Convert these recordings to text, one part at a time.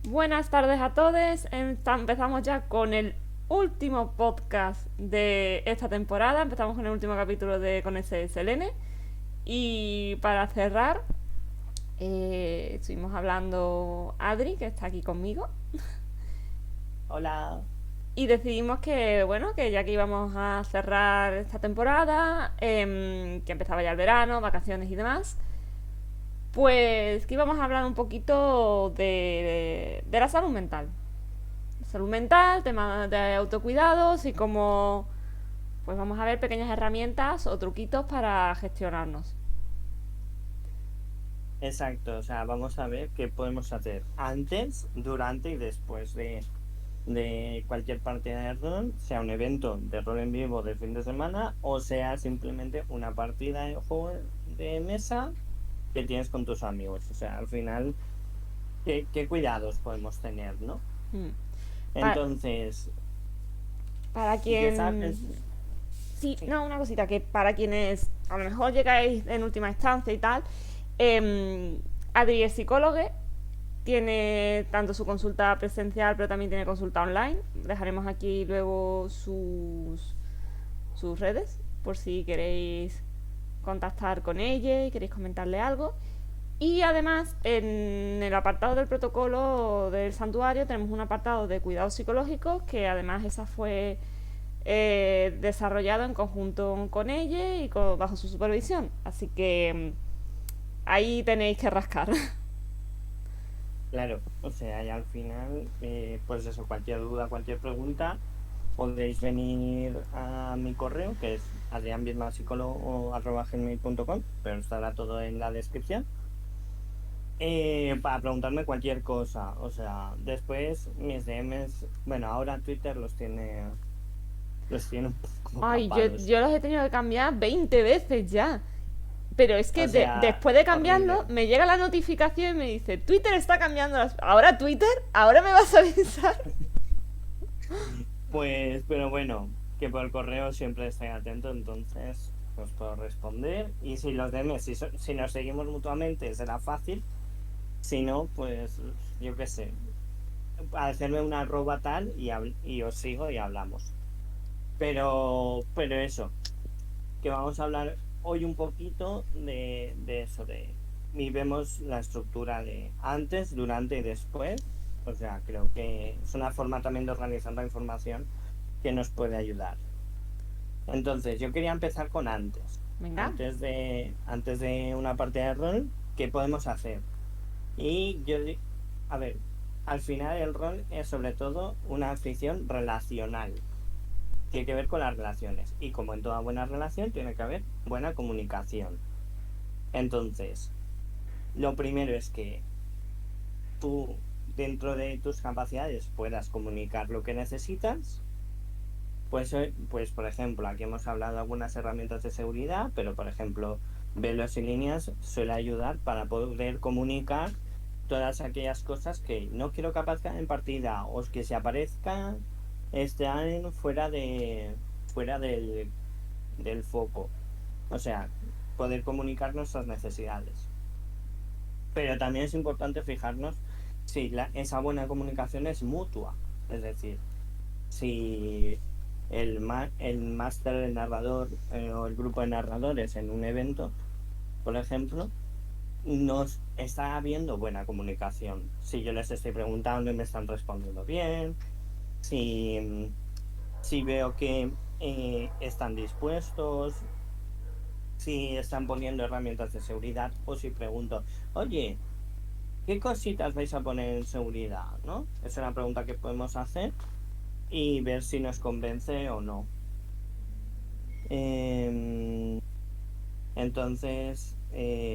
Buenas tardes a todos. Empezamos ya con el último podcast de esta temporada. Empezamos con el último capítulo de Con ese Selene. Y para cerrar, estuvimos hablando Adri, que está aquí conmigo. Hola. Y decidimos que, bueno, que ya que íbamos a cerrar esta temporada, que empezaba ya el verano, vacaciones y demás, pues que íbamos a hablar un poquito de la salud mental. Salud mental, temas de autocuidados y cómo pues vamos a ver pequeñas herramientas o truquitos para gestionarnos. Exacto, o sea, vamos a ver qué podemos hacer antes, durante y después de cualquier partida de rol, sea un evento de rol en vivo de fin de semana o sea simplemente una partida de juego de mesa que tienes con tus amigos. O sea, al final, ¿qué cuidados podemos tener, no? Mm. Para, Entonces, para ya quien... sabes, Sí, sí, no, una cosita, que para quienes a lo mejor llegáis en última instancia y tal, Adri es psicólogo, tiene tanto su consulta presencial, pero también tiene consulta online. Dejaremos aquí luego sus redes, por si queréis contactar con ella y queréis comentarle algo. Y además, en el apartado del protocolo del santuario tenemos un apartado de cuidados psicológicos que además esa fue desarrollado en conjunto con ella y bajo su supervisión. Así que ahí tenéis que rascar. claro, o sea, y al final, pues eso, cualquier duda, cualquier pregunta. Podéis venir a mi correo, que es adrianbielmasicólogo@gmail.com, pero estará todo en la descripción, para preguntarme cualquier cosa. O sea, después mis DMs, bueno, ahora Twitter los tiene un poco Ay, yo, capados. yo los he tenido que cambiar 20 veces ya. Pero es que O sea, después de cambiarlo, horrible. me llega la notificación y me dice, Twitter está cambiando las... ¿Ahora Twitter? ¿Ahora me vas a avisar? Pues, pero bueno, que por correo siempre estoy atento, entonces os puedo responder. Y si los DMs, si nos seguimos mutuamente, será fácil. Si no, pues yo qué sé, hacerme una arroba tal y os sigo y hablamos. Pero eso, que vamos a hablar hoy un poquito de eso, y vemos la estructura de antes, durante y después. O sea, creo que es una forma también de organizar la información que nos puede ayudar. Entonces, yo quería empezar con antes. Venga. Antes de una partida de rol, ¿qué podemos hacer? Y a ver, al final el rol es sobre todo una afición relacional. Tiene que ver con las relaciones. Y como en toda buena relación, tiene que haber buena comunicación. Entonces, lo primero es que tú, dentro de tus capacidades, puedas comunicar lo que necesitas. Pues por ejemplo, aquí hemos hablado de algunas herramientas de seguridad, pero por ejemplo, velos y líneas suele ayudar para poder comunicar todas aquellas cosas que no quiero que aparezcan en partida o que si aparezcan estén fuera del foco. O sea, poder comunicar nuestras necesidades. Pero también es importante fijarnos si esa buena comunicación es mutua. Es decir, si el máster, el narrador, o el grupo de narradores en un evento, por ejemplo, nos está habiendo buena comunicación. Si yo les estoy preguntando y me están respondiendo bien, si, si veo que están dispuestos, si están poniendo herramientas de seguridad, o si pregunto, oye, ¿qué cositas vais a poner en seguridad? ¿No? Es una pregunta que podemos hacer y ver si nos convence o no. Em, entonces,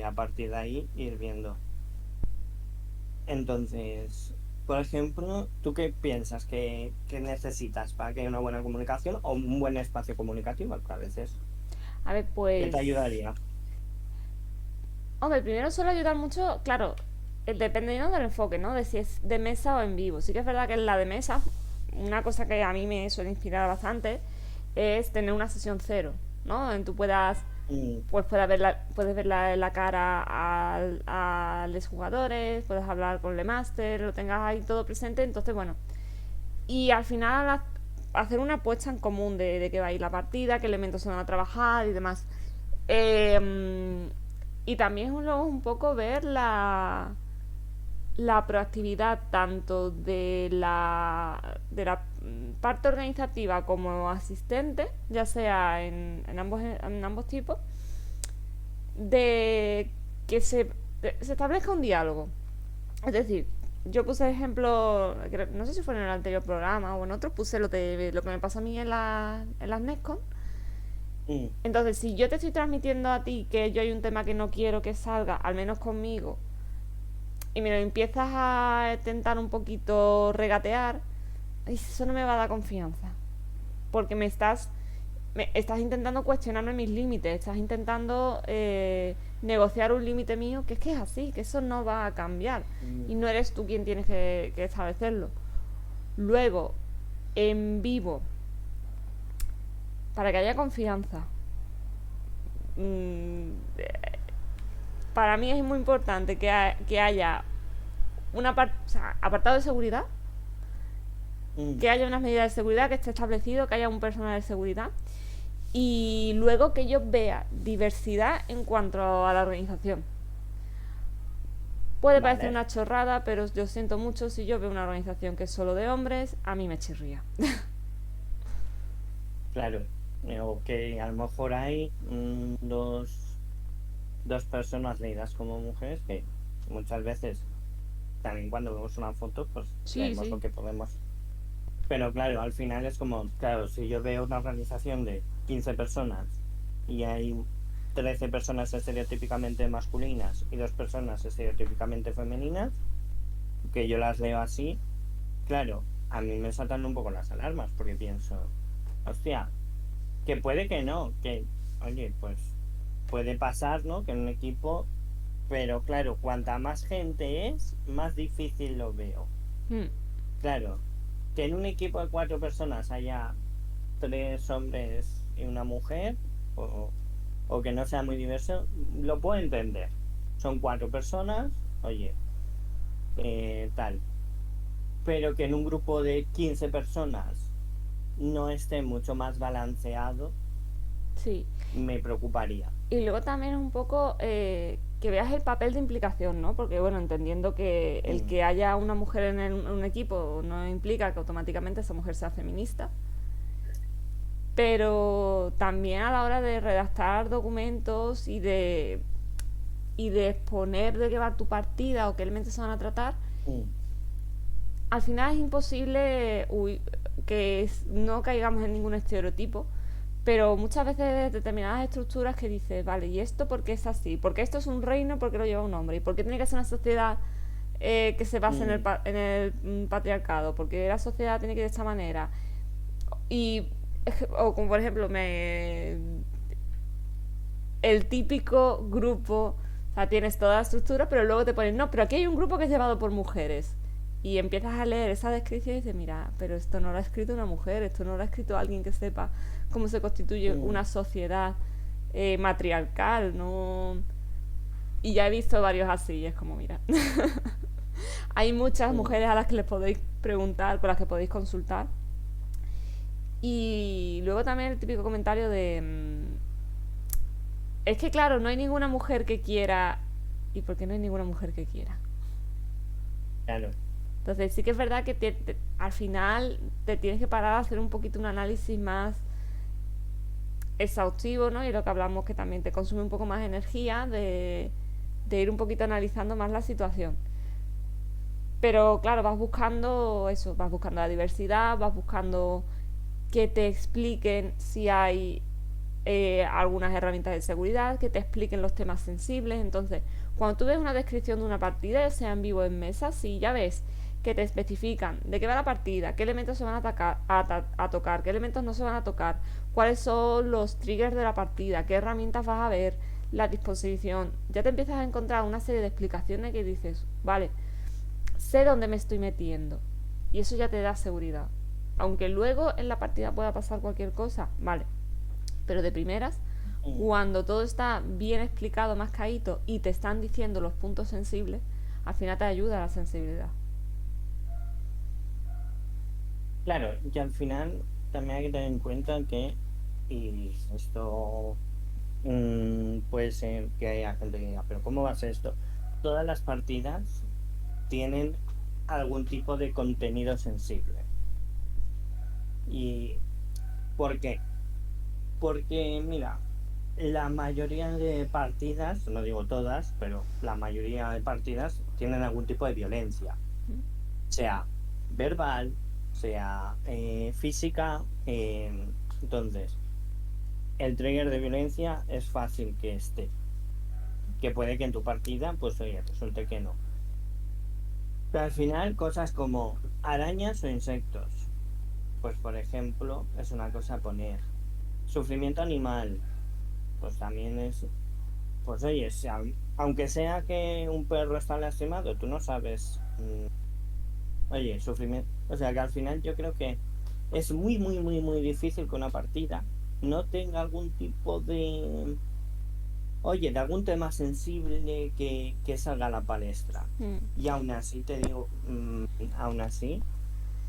a partir de ahí, ir viendo. Entonces, por ejemplo, ¿tú qué piensas que necesitas para que haya una buena comunicación o un buen espacio comunicativo? Que a veces, A ver, ¿qué te pues... ayudaría? Hombre, primero suele ayudar mucho, claro, dependiendo del enfoque, ¿no? De si es de mesa o en vivo. Sí que es verdad que en la de mesa, una cosa que a mí me suele inspirar bastante es tener una sesión cero, ¿no? En tú puedas Mm, pues puedes ver la cara a los jugadores, puedes hablar con el máster, lo tengas ahí todo presente, entonces bueno. Y al final hacer una apuesta en común de qué va a ir la partida, qué elementos se van a trabajar y demás. Eh, y también luego un poco ver la proactividad tanto de la parte organizativa como asistente, ya sea en ambos tipos, de que se establezca un diálogo. Es decir, yo puse ejemplo, no sé si fue en el anterior programa o en otro, puse lo que me pasó a mí en las NESCON. mm, Entonces, si yo te estoy transmitiendo a ti que yo hay un tema que no quiero que salga, al menos conmigo, y me lo empiezas a intentar un poquito regatear, eso no me va a dar confianza. Porque me estás intentando cuestionarme mis límites, estás intentando negociar un límite mío, que es así, que eso no va a cambiar. mm, Y no eres tú quien tienes que establecerlo. Luego, en vivo, para que haya confianza, mmm, para mí es muy importante que haya o sea, apartado de seguridad, mm. que haya unas medidas de seguridad, que esté establecido, que haya un personal de seguridad y luego que yo vea diversidad en cuanto a la organización. Puede parecer Vale, una chorrada, pero yo siento mucho si yo veo una organización que es solo de hombres, a mí me chirría. claro. O que a lo mejor hay dos personas leídas como mujeres que muchas veces, también cuando vemos una foto, pues Sí, leemos lo sí. que podemos. Pero claro, al final es como, claro, si yo veo una organización de 15 personas y hay 13 personas estereotípicamente masculinas y 2 personas estereotípicamente femeninas, que yo las leo así, claro, a mí me saltan un poco las alarmas porque pienso, hostia, que puede que no, que, oye, pues puede pasar, ¿no? Que en un equipo, pero claro, cuanta más gente es, más difícil lo veo. Mm, Claro, que en un equipo de 4 personas haya 3 hombres y una mujer, o, o que no sea muy diverso, lo puedo entender. Son 4 personas, oye, tal. Pero que en un grupo de 15 personas no esté mucho más balanceado, sí. me preocuparía. Y luego también un poco que veas el papel de implicación, ¿no? Porque, bueno, entendiendo que el Mm, que haya una mujer en un equipo no implica que automáticamente esa mujer sea feminista, pero también a la hora de redactar documentos y de exponer de qué va tu partida o qué elementos se van a tratar, mm, al final es imposible no caigamos en ningún estereotipo, pero muchas veces determinadas estructuras que dices, vale, ¿y esto por qué es así? ¿Por qué esto es un reino? ¿Por qué lo lleva un hombre? ¿Y por qué tiene que ser una sociedad que se base mm, en el patriarcado? Porque la sociedad tiene que ir de esta manera. Y, o como por ejemplo, el típico grupo, o sea, tienes toda la estructura, pero luego te ponen, no, pero aquí hay un grupo que es llevado por mujeres. Y empiezas a leer esa descripción y dices, mira, pero esto no lo ha escrito una mujer, esto no lo ha escrito alguien que sepa cómo se constituye mm, una sociedad matriarcal, ¿no? Y ya he visto varios así, y es como, mira, hay muchas mm. mujeres a las que les podéis preguntar, con las que podéis consultar. Y luego también el típico comentario de, es que claro, no hay ninguna mujer que quiera. ¿Y por qué no hay ninguna mujer que quiera? Claro. Entonces sí que es verdad que al final te tienes que parar a hacer un poquito un análisis más exhaustivo, ¿no? Y lo que hablamos que también te consume un poco más energía de ir un poquito analizando más la situación. Pero claro, vas buscando eso, vas buscando la diversidad, vas buscando que te expliquen si hay algunas herramientas de seguridad, que te expliquen los temas sensibles. Entonces, cuando tú ves una descripción de una partida, sea en vivo o en mesa, si ya ves que te especifican de qué va la partida, qué elementos se van a tocar, qué elementos no se van a tocar, cuáles son los triggers de la partida, qué herramientas vas a ver, la disposición, ya te empiezas a encontrar una serie de explicaciones que dices, vale, sé dónde me estoy metiendo. Y eso ya te da seguridad. Aunque luego en la partida pueda pasar cualquier cosa, vale. Pero de primeras, Mm. cuando todo está bien explicado, más caído, y te están diciendo los puntos sensibles, al final te ayuda a la sensibilidad. Claro, y al final también hay que tener en cuenta que, y esto puede ser que haya gente que diga, pero ¿cómo va a ser esto? Todas las partidas tienen algún tipo de contenido sensible. ¿Y por qué? Porque, mira, la mayoría de partidas, no digo todas, pero la mayoría de partidas tienen algún tipo de violencia, sea verbal, sea física. Entonces, el trigger de violencia es fácil que esté, que puede que en tu partida, pues oye, resulte que no. Pero al final, cosas como arañas o insectos, pues por ejemplo, es una cosa a poner. Sufrimiento animal, pues también es, pues oye, aunque sea que un perro está lastimado, tú no sabes, oye, sufrimiento. O sea que al final yo creo que es muy, muy, muy, muy difícil que una partida no tenga algún tipo de, oye, de algún tema sensible que salga a la palestra. Mm. Y aún así te digo, aún así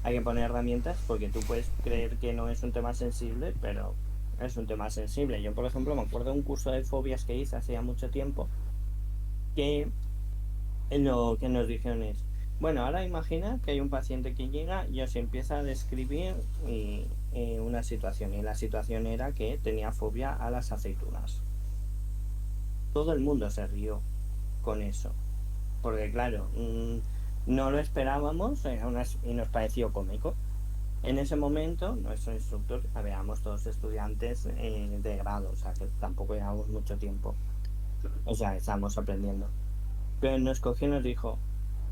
hay que poner herramientas porque tú puedes creer que no es un tema sensible, pero es un tema sensible. Yo, por ejemplo, me acuerdo de un curso de fobias que hice hace ya mucho tiempo que lo que nos dijeron es, bueno, ahora imagina que hay un paciente que llega y os empieza a describir una situación y la situación era que tenía fobia a las aceitunas. Todo el mundo se rió con eso, porque claro, no lo esperábamos y nos pareció cómico. En ese momento, nuestro instructor, habíamos todos estudiantes de grado, o sea que tampoco llevamos mucho tiempo, o sea, estábamos aprendiendo. Pero nos cogió y nos dijo,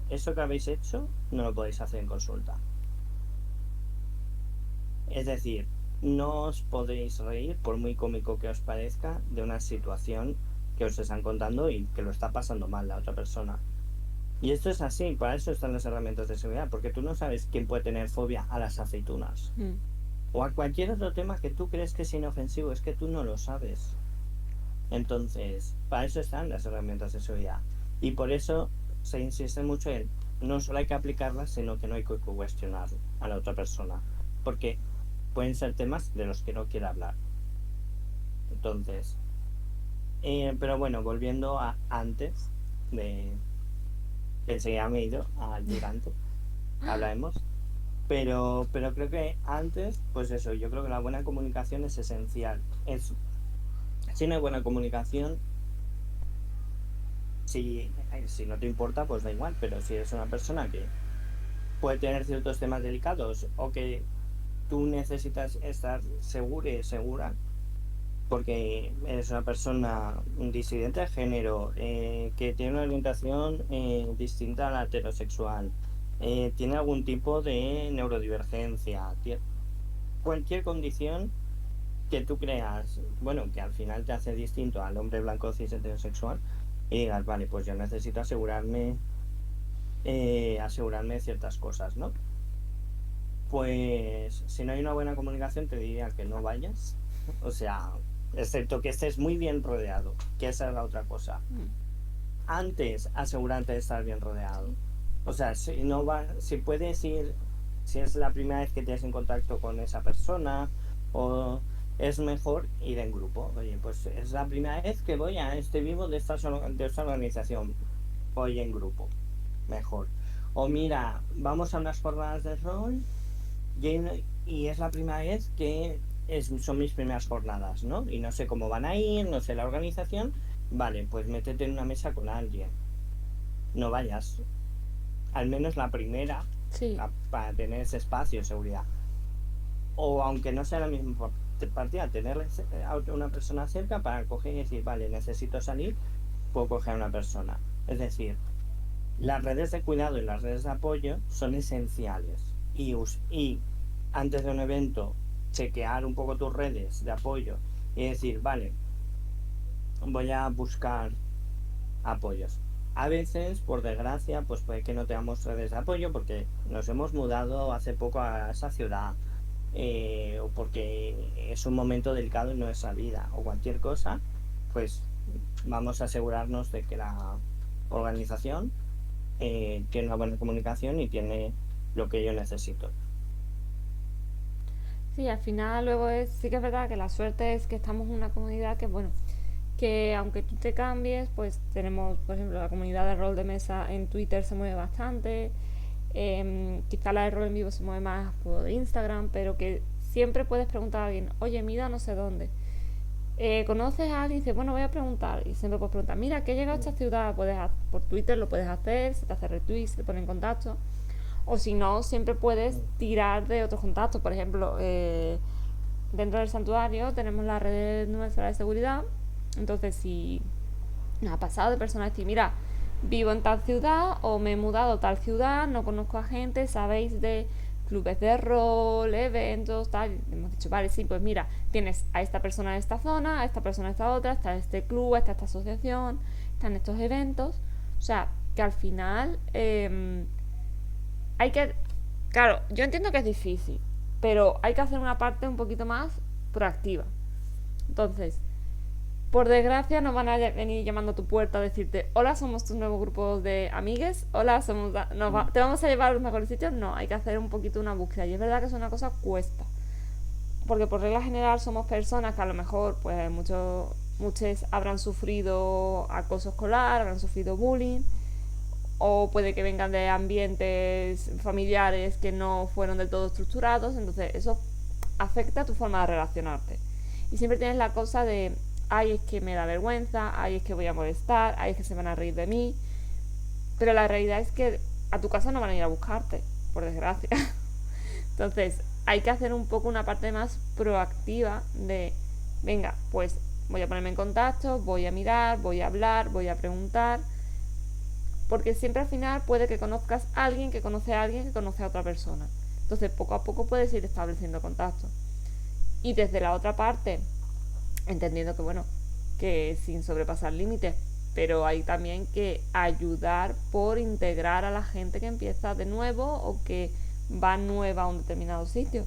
eso que habéis hecho no lo podéis hacer en consulta. Es decir, no os podéis reír, por muy cómico que os parezca, de una situación que os están contando y que lo está pasando mal la otra persona. Y esto es así, para eso están las herramientas de seguridad, porque tú no sabes quién puede tener fobia a las aceitunas Mm. o a cualquier otro tema que tú crees que es inofensivo, es que tú no lo sabes. Entonces, para eso están las herramientas de seguridad. Y por eso se insiste mucho en no solo hay que aplicarlas, sino que no hay que cuestionar a la otra persona, porque pueden ser temas de los que no quiere hablar. Entonces, pero bueno, volviendo a antes de que enseguida me he ido al durante, hablaremos. Pero creo que antes, pues eso, yo creo que la buena comunicación es esencial. Si no hay buena comunicación, si no te importa, pues da igual, pero si eres una persona que puede tener ciertos temas delicados o que tú necesitas estar seguro y segura, porque eres una persona disidente de género, que tiene una orientación distinta a la heterosexual, tiene algún tipo de neurodivergencia, cualquier condición que tú creas, bueno, que al final te hace distinto al hombre blanco cis heterosexual, y digas, vale, pues yo necesito asegurarme de ciertas cosas, ¿no? Pues si no hay una buena comunicación, te diría que no vayas. O sea, excepto que estés muy bien rodeado, que esa es la otra cosa. Mm. Antes, asegurarte de estar bien Sí. rodeado. O sea, si no va, si puedes ir, si es la primera vez que tienes en contacto con esa persona, o es mejor ir en grupo. Oye, pues es la primera vez que voy a este vivo de esta organización. Voy en grupo. Mejor. O mira, vamos a unas jornadas de rol y es la primera vez que son mis primeras jornadas, ¿no? Y no sé cómo van a ir, no sé la organización. Vale, pues métete en una mesa con alguien. No vayas. Al menos la primera, Sí. para tener ese espacio de seguridad. O aunque no sea la misma partida, tener a una persona cerca para coger y decir, vale, necesito salir, puedo coger a una persona. Es decir, las redes de cuidado y las redes de apoyo son esenciales. Y antes de un evento, chequear un poco tus redes de apoyo y decir, vale, voy a buscar apoyos. A veces, por desgracia, pues puede que no tengamos redes de apoyo porque nos hemos mudado hace poco a esa ciudad. o porque es un momento delicado en nuestra vida o cualquier cosa, pues vamos a asegurarnos de que la organización tiene una buena comunicación y tiene lo que yo necesito. Sí, al final luego sí que es verdad que la suerte es que estamos en una comunidad que, bueno, que aunque tú te cambies, pues tenemos, por ejemplo, la comunidad de rol de mesa en Twitter se mueve bastante, quizá la de rol en vivo se mueve más por Instagram, pero que siempre puedes preguntar a alguien, oye, mira, no sé dónde. ¿Conoces a alguien? Y dices, bueno, voy a preguntar. Y siempre puedes preguntar, mira, que he llegado a esta ciudad, por Twitter lo puedes hacer, se te hace retweet, se te pone en contacto. O si no, siempre puedes tirar de otros contactos. Por ejemplo, dentro del santuario tenemos la red nuestra de seguridad. Entonces, si nos ha pasado de personas decir, mira, vivo en tal ciudad o me he mudado a tal ciudad, no conozco a gente, sabéis de clubes de rol, eventos, tal. Hemos dicho, vale, sí, pues mira, tienes a esta persona en esta zona, a esta persona en esta otra, está este club, está esta asociación, están estos eventos. O sea, que al final hay que... Claro, yo entiendo que es difícil, pero hay que hacer una parte un poquito más proactiva. Entonces, por desgracia, no van a venir llamando a tu puerta a decirte, hola, somos tu nuevo grupo de amigues, hola, te vamos a llevar a los mejores sitios. No, hay que hacer un poquito una búsqueda. Y es verdad que es una cosa cuesta. Porque por regla general somos personas que a lo mejor, pues muchos habrán sufrido acoso escolar, habrán sufrido bullying, o puede que vengan de ambientes familiares que no fueron del todo estructurados, entonces eso afecta a tu forma de relacionarte. Y siempre tienes la cosa de, ay, es que me da vergüenza, ay, es que voy a molestar, ay, es que se van a reír de mí. Pero la realidad es que a tu casa no van a ir a buscarte, por desgracia. Entonces, hay que hacer un poco una parte más proactiva de, venga, pues voy a ponerme en contacto, voy a mirar, voy a hablar, voy a preguntar, porque siempre al final puede que conozcas a alguien que conoce a alguien que conoce a otra persona. Entonces, poco a poco puedes ir estableciendo contacto. Y desde la otra parte, entendiendo que, bueno, que sin sobrepasar límites, pero hay también que ayudar por integrar a la gente que empieza de nuevo o que va nueva a un determinado sitio.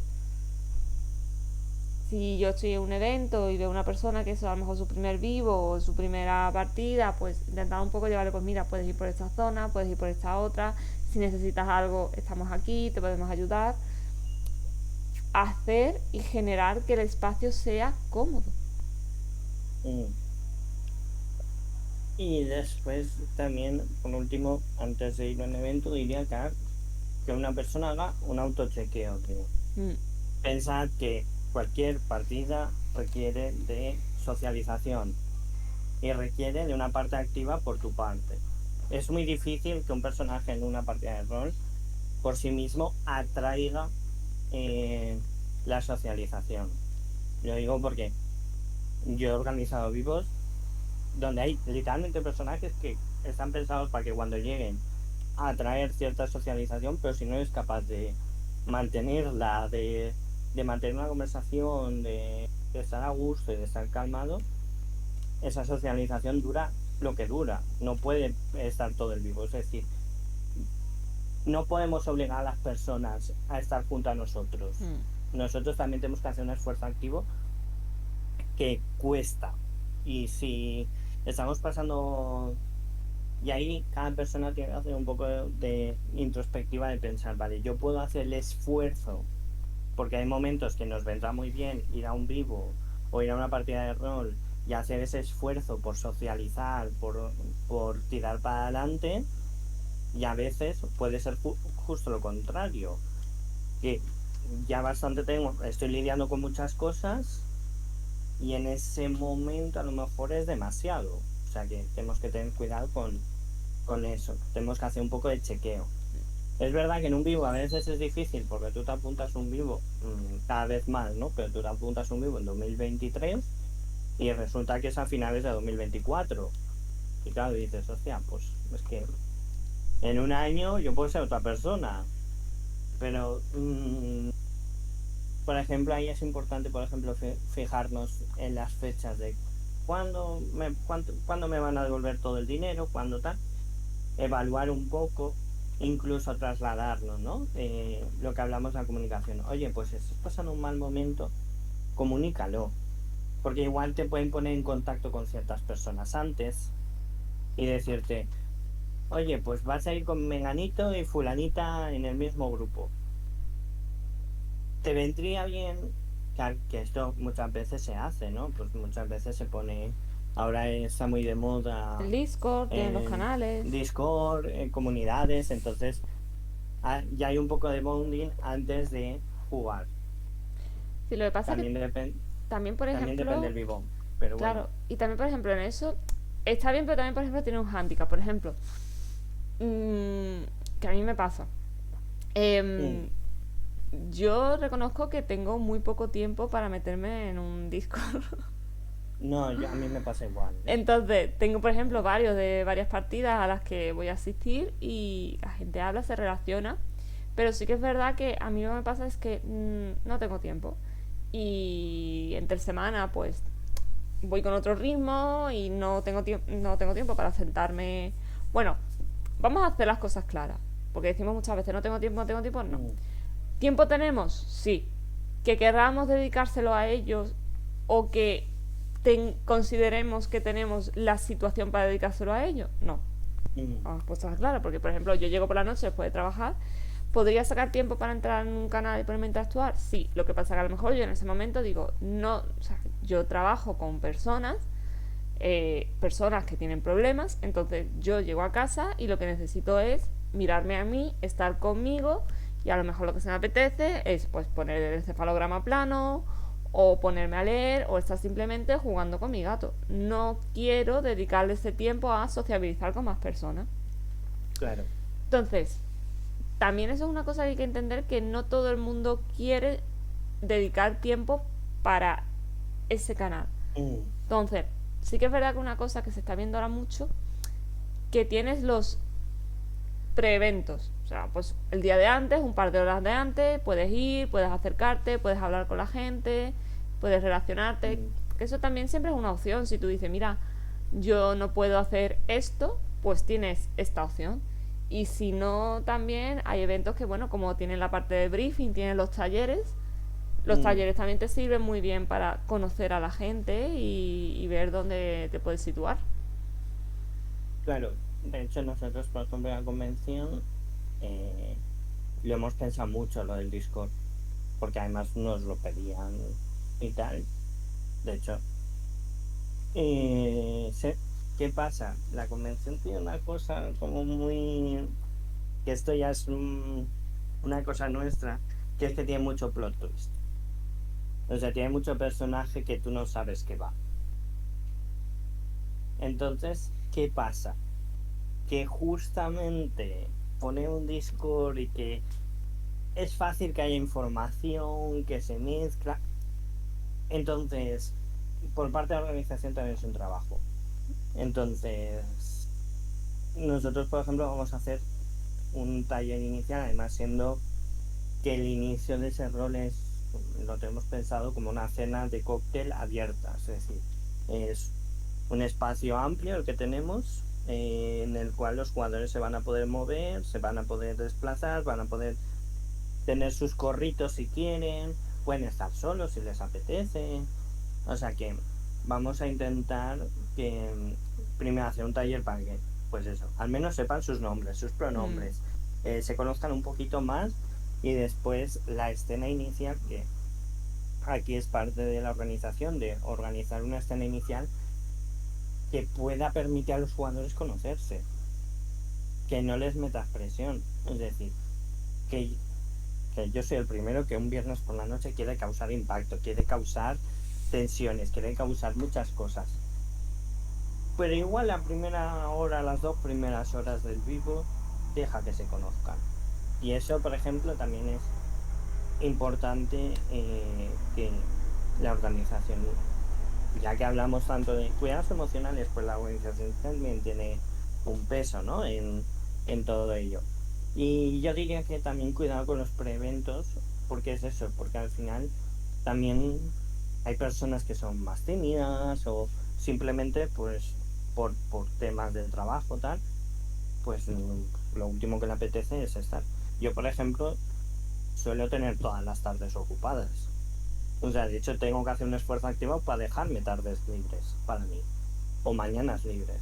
Si yo estoy en un evento y veo una persona que es a lo mejor su primer vivo o su primera partida, pues intentar un poco llevarle, pues mira, puedes ir por esta zona, puedes ir por esta otra, si necesitas algo, estamos aquí, te podemos ayudar. Hacer y generar que el espacio sea cómodo. Mm. Y después también, por último, antes de ir a un evento, diría que una persona haga un autochequeo, tío. Mm, Pensad que cualquier partida requiere de socialización y requiere de una parte activa por tu parte. Es muy difícil que un personaje en una partida de rol por sí mismo atraiga eh, la socialización. Lo digo porque yo he organizado vivos donde hay literalmente personajes que están pensados para que cuando lleguen a atraer cierta socialización, pero si no es capaz de mantenerla, de mantener una conversación, de estar a gusto y de estar calmado, esa socialización dura lo que dura, no puede estar todo el vivo. Es decir, no podemos obligar a las personas a estar junto a nosotros. mm. Nosotros también tenemos que hacer un esfuerzo activo que cuesta. Y si estamos pasando... Y ahí cada persona tiene que hacer un poco de introspectiva de pensar, vale, yo puedo hacer el esfuerzo, porque hay momentos que nos vendrá muy bien ir a un vivo o ir a una partida de rol y hacer ese esfuerzo por socializar, por tirar para adelante, y a veces puede ser justo lo contrario, que ya bastante estoy lidiando con muchas cosas y en ese momento a lo mejor es demasiado. O sea que tenemos que tener cuidado con eso. Tenemos que hacer un poco de chequeo. Es verdad que en un vivo a veces es difícil porque tú te apuntas un vivo cada vez más, ¿no? Pero tú te apuntas un vivo en 2023 y resulta que es a finales de 2024. Y claro, dices, hostia, pues es que en un año yo puedo ser otra persona. Pero por ejemplo, ahí es importante, por ejemplo, fijarnos en las fechas de cuándo me van a devolver todo el dinero, cuándo tal. Evaluar un poco incluso trasladarlo, ¿no? Lo que hablamos de la comunicación. Oye, pues si estás pasando un mal momento, comunícalo. Porque igual te pueden poner en contacto con ciertas personas antes y decirte, oye, pues vas a ir con Menganito y Fulanita en el mismo grupo. Te vendría bien, que esto muchas veces se hace, ¿no? Pues muchas veces se pone, ahora está muy de moda El Discord, tienen los en canales. Discord, en comunidades, entonces ya hay un poco de bonding antes de jugar. Sí, lo que pasa es que También, también, por también depende ejemplo, del vivo, pero bueno. claro, y también, por ejemplo, en eso está bien, pero también, por ejemplo, tiene un hándicap. Por ejemplo, que a mí me pasa. Mm. Em, yo reconozco que tengo muy poco tiempo para meterme en un Discord. No, a mí me pasa igual, ¿eh? Entonces, tengo, por ejemplo, varias partidas a las que voy a asistir y la gente habla, se relaciona. Pero sí que es verdad que a mí lo que me pasa es que no tengo tiempo. Y entre semana, pues voy con otro ritmo y no tengo tiempo para sentarme. Bueno, vamos a hacer las cosas claras. Porque decimos muchas veces, no tengo tiempo, no tengo tiempo, no. Mm. ¿Tiempo tenemos? Sí. ¿Que queramos dedicárselo a ellos o que consideremos que tenemos la situación para dedicárselo a ellos? No. Mm. Vamos, pues está claro, porque por ejemplo yo llego por la noche después de trabajar, ¿podría sacar tiempo para entrar en un canal y ponerme a interactuar? Sí, lo que pasa que a lo mejor yo en ese momento digo, no, o sea, yo trabajo con personas que tienen problemas, entonces yo llego a casa y lo que necesito es mirarme a mí, estar conmigo y a lo mejor lo que se me apetece es pues poner el cefalograma plano o ponerme a leer o estar simplemente jugando con mi gato. No quiero dedicarle ese tiempo a sociabilizar con más personas. Claro. Entonces, también eso es una cosa que hay que entender que no todo el mundo quiere dedicar tiempo para ese canal. Mm. Entonces, sí que es verdad que una cosa que se está viendo ahora mucho, que tienes los preeventos. O sea, pues el día de antes, un par de horas de antes, puedes ir, puedes acercarte, puedes hablar con la gente, puedes relacionarte. Mm. Que eso también siempre es una opción. Si tú dices, mira, yo no puedo hacer esto, pues tienes esta opción. Y si no, también hay eventos que, bueno, como tienen la parte de briefing, tienen los Mm. talleres también te sirven muy bien para conocer a la gente y ver dónde te puedes situar. Claro, de hecho nosotros, por ejemplo, en la convención eh, lo hemos pensado mucho lo del Discord, porque además nos lo pedían y tal. De hecho, sé qué pasa. La convención tiene una cosa como muy, que esto ya es una cosa nuestra, que es que tiene mucho plot twist. O sea, tiene mucho personaje que tú no sabes qué va. Entonces, ¿qué pasa? Que justamente pone un Discord y que es fácil que haya información, que se mezcla. Entonces, por parte de la organización también es un trabajo. Entonces, nosotros, por ejemplo, vamos a hacer un taller inicial, además siendo que el inicio de ese rol lo tenemos pensado como una cena de cóctel abierta, es decir, es un espacio amplio el que tenemos, en el cual los jugadores se van a poder mover, se van a poder desplazar, van a poder tener sus corritos si quieren, pueden estar solos si les apetece. O sea que vamos a intentar que primero hacer un taller para que, pues eso, al menos sepan sus nombres, sus Mm. pronombres, se conozcan un poquito más y después la escena inicial, que aquí es parte de la organización, de organizar una escena inicial que pueda permitir a los jugadores conocerse, que no les metas presión. Es decir, que, que yo soy el primero que un viernes por la noche quiere causar impacto, quiere causar tensiones, quiere causar muchas cosas. Pero igual la primera hora, las dos primeras horas del vivo, deja que se conozcan. Y eso, por ejemplo, también es importante, que la organización, ya que hablamos tanto de cuidados emocionales, pues la organización también tiene un peso, ¿no? En todo ello. Y yo diría que también cuidado con los preeventos, porque es eso, porque al final también hay personas que son más tímidas o simplemente pues por temas de trabajo tal, pues lo último que le apetece es estar. Yo, por ejemplo, suelo tener todas las tardes ocupadas. O sea, de hecho tengo que hacer un esfuerzo activo para dejarme tardes libres para mí. O mañanas libres.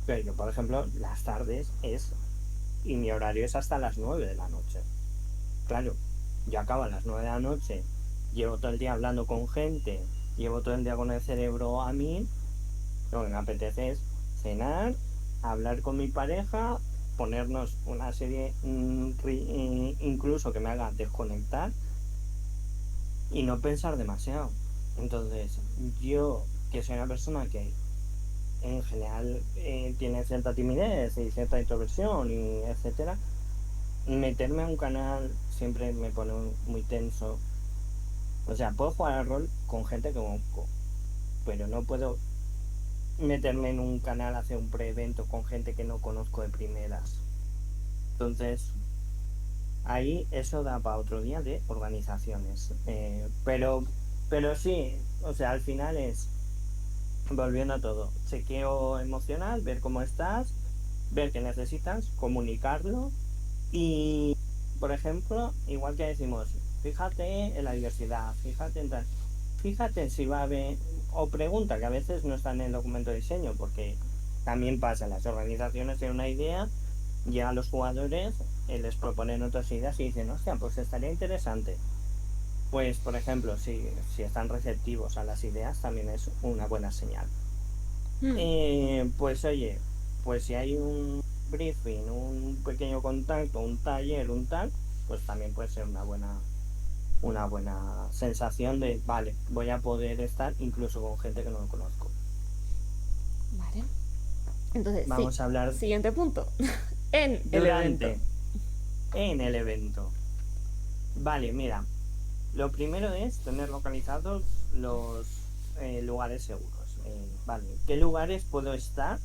Pero yo, por ejemplo, las tardes es... Y mi horario es hasta las 9 de la noche. Claro, yo acabo a las 9 de la noche, llevo todo el día hablando con gente, llevo todo el día con el cerebro a mí, lo que me apetece es cenar, hablar con mi pareja, ponernos una serie incluso que me haga desconectar y no pensar demasiado. Entonces, yo, que soy una persona que en general tiene cierta timidez y cierta introversión y etcétera, meterme a un canal siempre me pone muy tenso. O sea, puedo jugar al rol con gente que conozco, pero no puedo meterme en un canal a hacer un pre-evento con gente que no conozco de primeras. Entonces, ahí eso da para otro día de organizaciones. Pero sí, o sea, al final es, volviendo a todo, chequeo emocional, ver cómo estás, ver qué necesitas, comunicarlo y, por ejemplo, igual que decimos, fíjate en la diversidad, fíjate en tal, fíjate si va a haber, o pregunta, que a veces no está en el documento de diseño, porque también pasa, las organizaciones tienen una idea, llegan los jugadores, les proponen otras ideas y dicen, hostia, pues estaría interesante. Pues, por ejemplo, si están receptivos a las ideas, también es una buena señal. Pues oye, pues si hay un briefing, un pequeño contacto, un taller, un tal, pues también puede ser una buena sensación de, vale, voy a poder estar incluso con gente que no conozco. Vale. Entonces, sí, Vamos a hablar siguiente punto. En el evento. durante, en el evento. Vale, mira, lo primero es tener localizados los lugares seguros. Vale, ¿qué lugares puedo estar?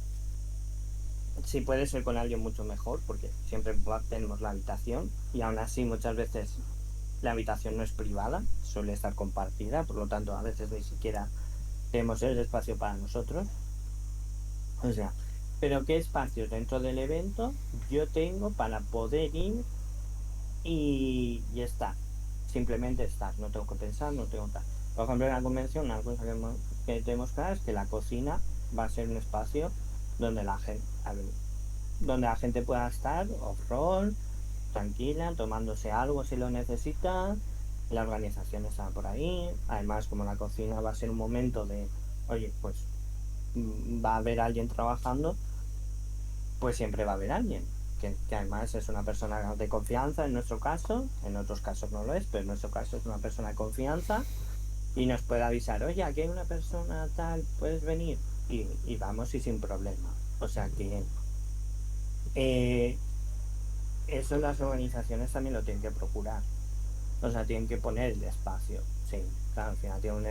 Si puede ser con alguien mucho mejor, porque siempre tenemos la habitación y aún así muchas veces la habitación no es privada, suele estar compartida, por lo tanto a veces ni siquiera tenemos el espacio para nosotros. O sea, pero ¿qué espacios dentro del evento yo tengo para poder ir y estar? Simplemente estar, no tengo que pensar, no tengo tal. Por ejemplo, en la convención, una cosa que tenemos clara es que la cocina va a ser un espacio donde donde la gente pueda estar off-roll, tranquila, tomándose algo si lo necesita. La organización está por ahí. Además, como la cocina va a ser un momento de, oye, pues va a haber alguien trabajando, pues siempre va a haber alguien. Que además es una persona de confianza en nuestro caso, en otros casos no lo es, pero en nuestro caso es una persona de confianza y nos puede avisar, oye, aquí hay una persona tal, puedes venir y vamos y sin problema. O sea que eh, eso las organizaciones también lo tienen que procurar. O sea, tienen que poner el espacio. Sí, claro, al final tiene un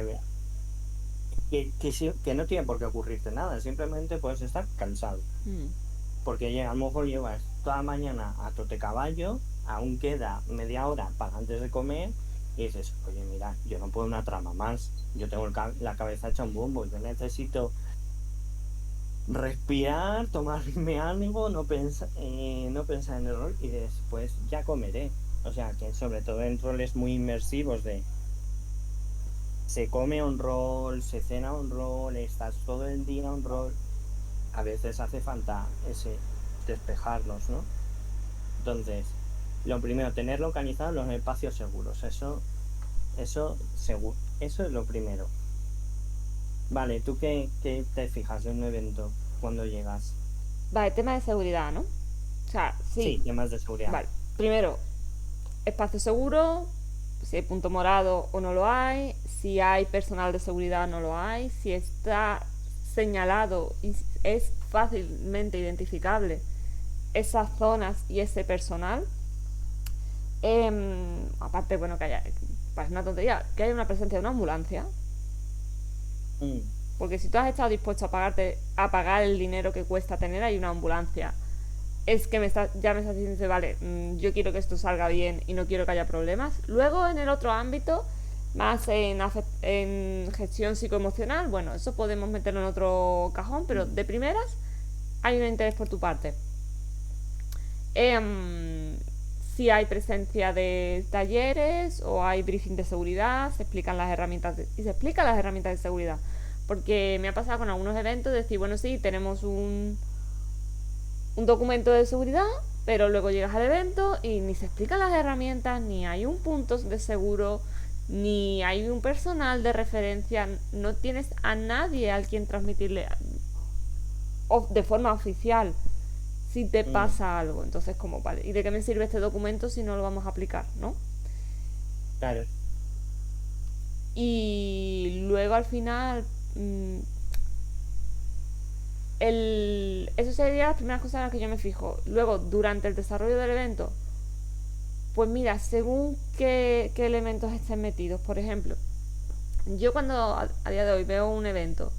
que no tiene por qué ocurrirte nada, simplemente puedes estar cansado. Porque a lo mejor llevas toda la mañana a tote caballo, aún queda media hora para antes de comer, y dices, oye, mira, yo no puedo una trama más, yo tengo la cabeza hecha un bombo, yo necesito respirar, tomarme algo, no pensar en el rol y después ya comeré. O sea, que sobre todo en roles muy inmersivos de se come un rol, se cena un rol, estás todo el día un rol, a veces hace falta ese despejarnos, ¿no? Entonces, lo primero, tener localizados los espacios seguros, seguro, eso es lo primero. Vale, ¿tú qué te fijas de un evento cuando llegas? Vale, tema de seguridad, ¿no? O sea, sí. Sí, temas de seguridad. Vale. Primero, espacio seguro, si hay punto morado o no lo hay, si hay personal de seguridad o no lo hay, si está señalado y es fácilmente identificable esas zonas y ese personal. Aparte, bueno, que haya, parece una tontería, que haya una presencia de una ambulancia. Porque si tú has estado dispuesto a pagar el dinero que cuesta tener ahí una ambulancia, es que ya me estás diciendo, vale, yo quiero que esto salga bien y no quiero que haya problemas. Luego, en el otro ámbito, más en gestión psicoemocional, bueno, eso podemos meterlo en otro cajón, pero de primeras hay un interés por tu parte. Em, si hay presencia de talleres o hay briefing de seguridad, se explican las herramientas y se explican las herramientas de seguridad. Porque me ha pasado con algunos eventos decir, bueno, sí, tenemos un documento de seguridad, pero luego llegas al evento y ni se explican las herramientas, ni hay un punto de seguro, ni hay un personal de referencia, no tienes a nadie al quien transmitirle de forma oficial si te pasa algo. Entonces, como, vale, ¿y de qué me sirve este documento si no lo vamos a aplicar, no? Claro. Y luego al final eso sería las primeras cosas en las que yo me fijo. Luego, durante el desarrollo del evento, pues mira, según qué elementos estén metidos. Por ejemplo, yo cuando a día de hoy veo un evento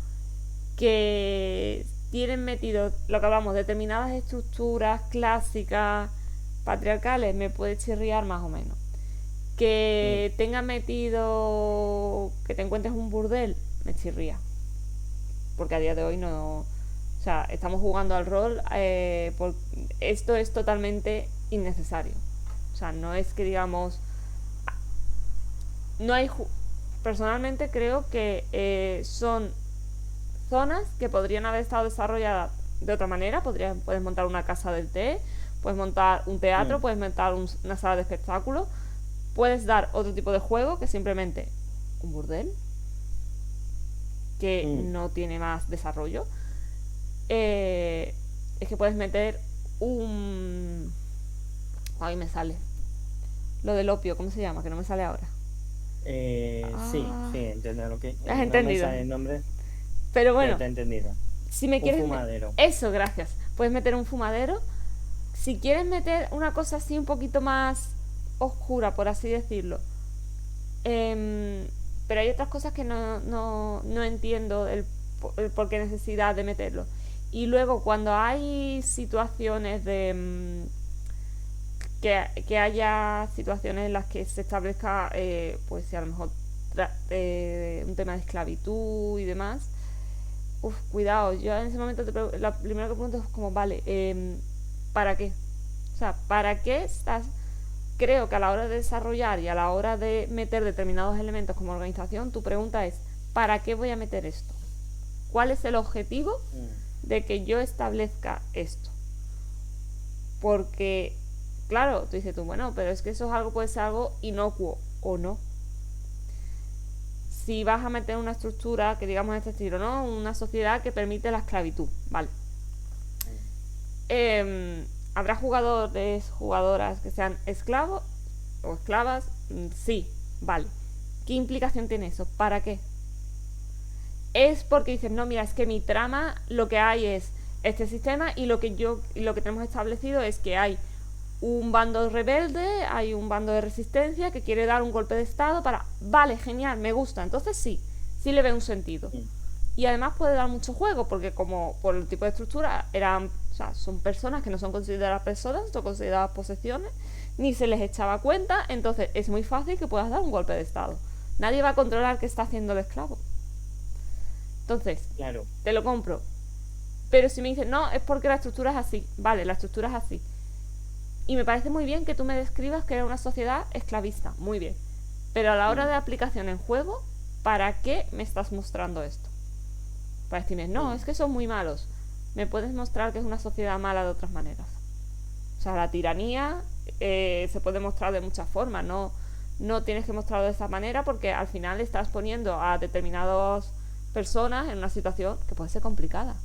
que tienen metidos lo que hablamos, determinadas estructuras clásicas, patriarcales, me puede chirriar más o menos. Que tengan metido que te encuentres un burdel, me chirría. Porque a día de hoy no... O sea, estamos jugando al rol, esto es totalmente innecesario. O sea, no es que digamos... No hay... Personalmente creo que son zonas que podrían haber estado desarrolladas de otra manera. Puedes montar una casa del té, puedes montar un teatro, puedes montar una sala de espectáculos, puedes dar otro tipo de juego que simplemente un burdel que no tiene más desarrollo. Es que puedes meter un... Ay, me sale lo del opio, ¿cómo se llama? Que no me sale ahora. Sí, entiendo lo que... ¿Has no entendido? me sale el nombre, Pero bueno, pero te he entendido. si me quieres... Un fumadero. Eso, gracias. Puedes meter un fumadero. Si quieres meter una cosa así un poquito más oscura, por así decirlo. Pero hay otras cosas que no entiendo el por qué necesidad de meterlo. Y luego cuando hay situaciones de... que haya situaciones en las que se establezca, pues si a lo mejor un tema de esclavitud y demás, cuidado, yo en ese momento lo primero que pregunto es como, vale, ¿para qué? O sea, ¿para qué estás? Creo que a la hora de desarrollar y a la hora de meter determinados elementos como organización, tu pregunta es, ¿para qué voy a meter esto? ¿Cuál es el objetivo de que yo establezca esto? Porque, claro, tú dices tú, bueno, pero es que eso es algo, puede ser algo inocuo o no. Si vas a meter una estructura que digamos de este estilo, ¿no? Una sociedad que permite la esclavitud, ¿vale? ¿Habrá jugadoras que sean esclavos o esclavas? Sí, vale. ¿Qué implicación tiene eso? ¿Para qué? Es porque dices, no, mira, es que mi trama lo que hay es este sistema y lo que tenemos establecido es que hay un bando rebelde, hay un bando de resistencia que quiere dar un golpe de estado para... Vale, genial, me gusta. Entonces sí le veo un sentido. Y además puede dar mucho juego porque como por el tipo de estructura son personas que no son consideradas personas, son consideradas posesiones, ni se les echaba cuenta, entonces es muy fácil que puedas dar un golpe de estado. Nadie va a controlar qué está haciendo el esclavo. Entonces, claro, te lo compro. Pero si me dices, no, es porque la estructura es así. Vale, la estructura es así. Y me parece muy bien que tú me describas que era una sociedad esclavista. Muy bien. Pero a la hora de aplicación en juego, ¿para qué me estás mostrando esto? Para decirme, no, es que son muy malos. Me puedes mostrar que es una sociedad mala de otras maneras. O sea, la tiranía se puede mostrar de muchas formas. No tienes que mostrarlo de esa manera porque al final estás poniendo a determinadas personas en una situación que puede ser complicada.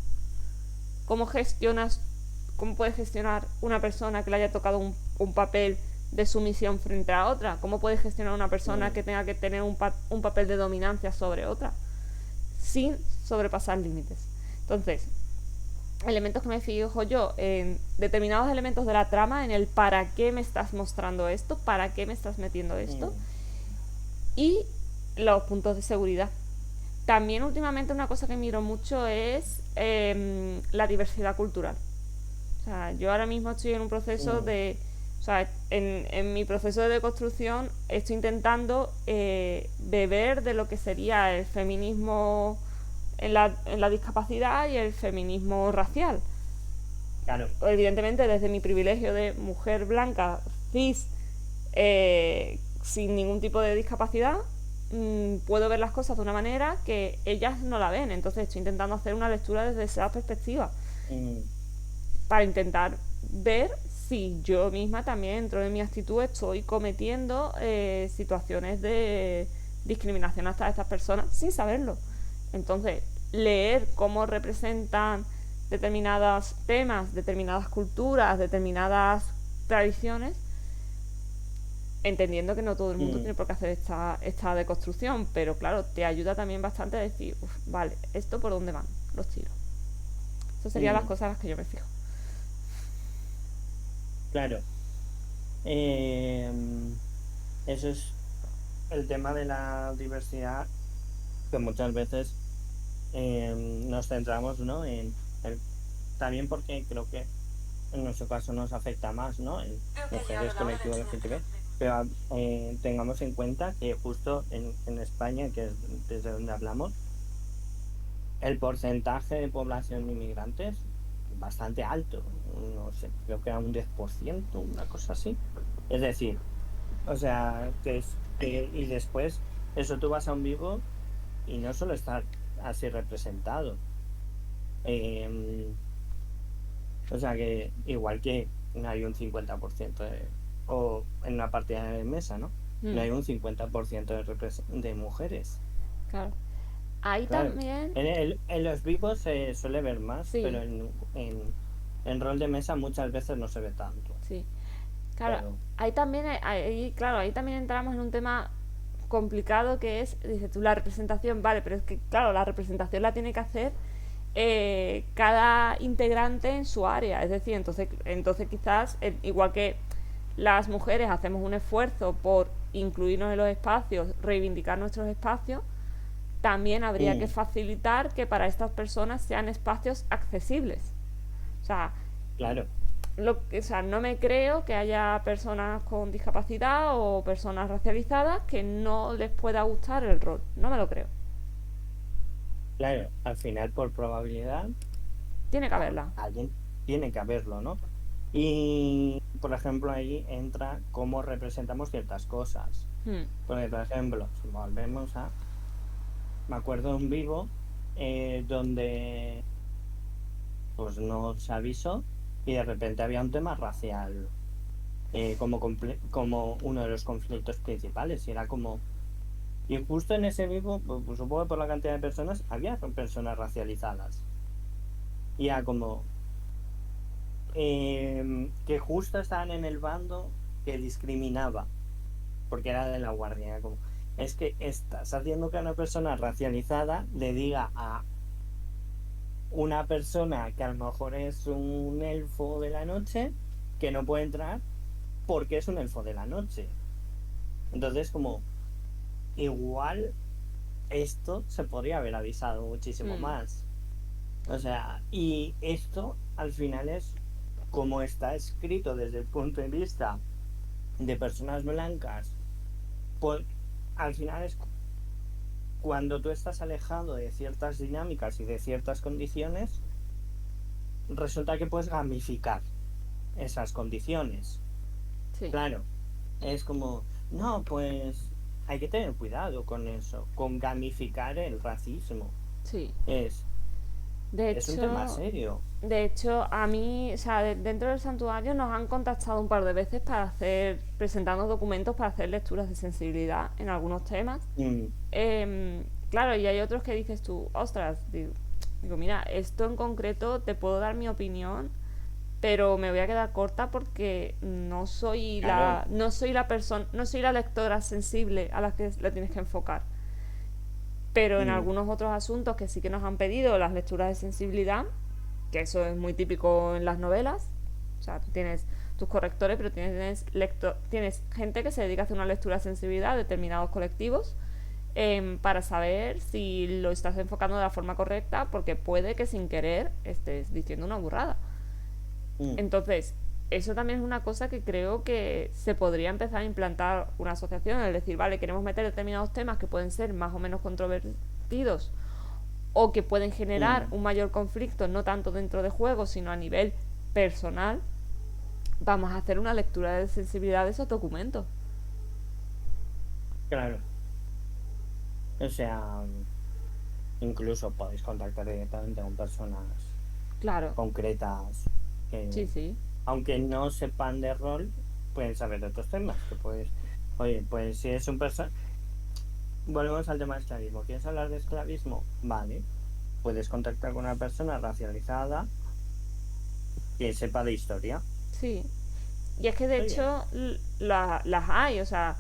¿Cómo puedes gestionar una persona que le haya tocado un papel de sumisión frente a otra? ¿Cómo puedes gestionar una persona que tenga que tener un papel de dominancia sobre otra sin sobrepasar límites? Entonces, elementos que me fijo yo en determinados elementos de la trama, en el para qué me estás mostrando esto, para qué me estás metiendo esto, y los puntos de seguridad. También últimamente una cosa que miro mucho es la diversidad cultural. O sea, yo ahora mismo estoy en un proceso de... O sea, en mi proceso de deconstrucción estoy intentando beber de lo que sería el feminismo en la discapacidad y el feminismo racial. Claro. evidentemente desde mi privilegio de mujer blanca, cis, sin ningún tipo de discapacidad, puedo ver las cosas de una manera que ellas no la ven. Entonces estoy intentando hacer una lectura desde esa perspectiva Mm, para intentar ver si yo misma también dentro de mi actitud estoy cometiendo situaciones de discriminación hasta estas personas sin saberlo. Entonces, leer cómo representan determinados temas, determinadas culturas, determinadas tradiciones, entendiendo que no todo el mundo mm, tiene por qué hacer esta deconstrucción, pero claro, te ayuda también bastante a decir, vale, ¿esto por dónde van los tiros? Eso serían las mm, cosas a las que yo me fijo. claro. Em, Eso es el tema de la diversidad, que muchas veces nos centramos, ¿no? El- también porque creo que en nuestro caso nos afecta más, ¿no? En mujeres, colectivo LGTB, pero tengamos en cuenta que justo en España, que es desde donde hablamos, el porcentaje de población inmigrante es bastante alto, no sé, creo que era un 10%, una cosa así. Es decir, o sea, y después, eso tú vas a un vivo y no solo está así representado. Em, o sea que igual que no hay un 50% o en una partida de mesa, ¿no? No Mm, hay un 50% de mujeres. claro. Ahí Claro, también, en los vivos se suele ver más, sí, pero en rol de mesa muchas veces no se ve tanto. sí. Claro, Pero, ahí también, claro, ahí también entramos en un tema complicado que es, dices tú, la representación, vale, pero es que, claro, la representación la tiene que hacer cada integrante en su área. Es decir, entonces quizás, igual que las mujeres hacemos un esfuerzo por incluirnos en los espacios, reivindicar nuestros espacios, también habría que mm, facilitar que para estas personas sean espacios accesibles. O sea, claro, o sea, no me creo que haya personas con discapacidad o personas racializadas que no les pueda gustar el rol. No me lo creo. claro, al final por probabilidad Tiene que haberla. alguien tiene que haberlo, ¿no? Y, por ejemplo, ahí entra cómo representamos ciertas cosas. Hmm. Porque, por ejemplo, si volvemos a... Me acuerdo de un vivo donde pues no se avisó y de repente había un tema racial como uno de los conflictos principales. Y era como... Y justo en ese vivo, pues, supongo que por la cantidad de personas, había personas racializadas. Y era como... que justo estaban en el bando que discriminaba, porque era de la guardia. Era como, es que estás haciendo que una persona racializada le diga a una persona que a lo mejor es un elfo de la noche que no puede entrar porque es un elfo de la noche. Entonces, como, igual esto se podría haber avisado muchísimo Hmm. más. O sea, y esto al final es como está escrito desde el punto de vista de personas blancas, pues al final es cuando tú estás alejado de ciertas dinámicas y de ciertas condiciones, resulta que puedes gamificar esas condiciones. Sí, Claro, es como, no, pues hay que tener cuidado con eso, con gamificar el racismo. sí. Es, De es un tema hecho, serio. de hecho, a mí, o sea, dentro del santuario nos han contactado un par de veces para presentando documentos para hacer lecturas de sensibilidad en algunos temas. Mm, Claro, y hay otros que dices tú, ostras, digo, mira, esto en concreto te puedo dar mi opinión, pero me voy a quedar corta porque claro. no soy la persona, no soy la lectora sensible a la que le tienes que enfocar. Pero en Mm, algunos otros asuntos que sí que nos han pedido las lecturas de sensibilidad, que eso es muy típico en las novelas, o sea, tú tienes tus correctores, pero tienes gente que se dedica a hacer una lectura de sensibilidad a determinados colectivos para saber si lo estás enfocando de la forma correcta, porque puede que sin querer estés diciendo una burrada. mm, Entonces, eso también es una cosa que creo que se podría empezar a implantar una asociación, es decir, vale, queremos meter determinados temas que pueden ser más o menos controvertidos o que pueden generar mm, un mayor conflicto, no tanto dentro de juegos, sino a nivel personal, vamos a hacer una lectura de sensibilidad de esos documentos. Claro. O sea, incluso podéis contactar directamente con personas Claro, concretas sí, que, sí, aunque no sepan de rol, pueden saber de otros temas. Que puedes, oye, pues si es un person... Volvemos al tema del esclavismo. ¿Quieres hablar de esclavismo? Vale. Puedes contactar con una persona racializada que sepa de historia. sí. Y es que de Oye, hecho las hay, o sea,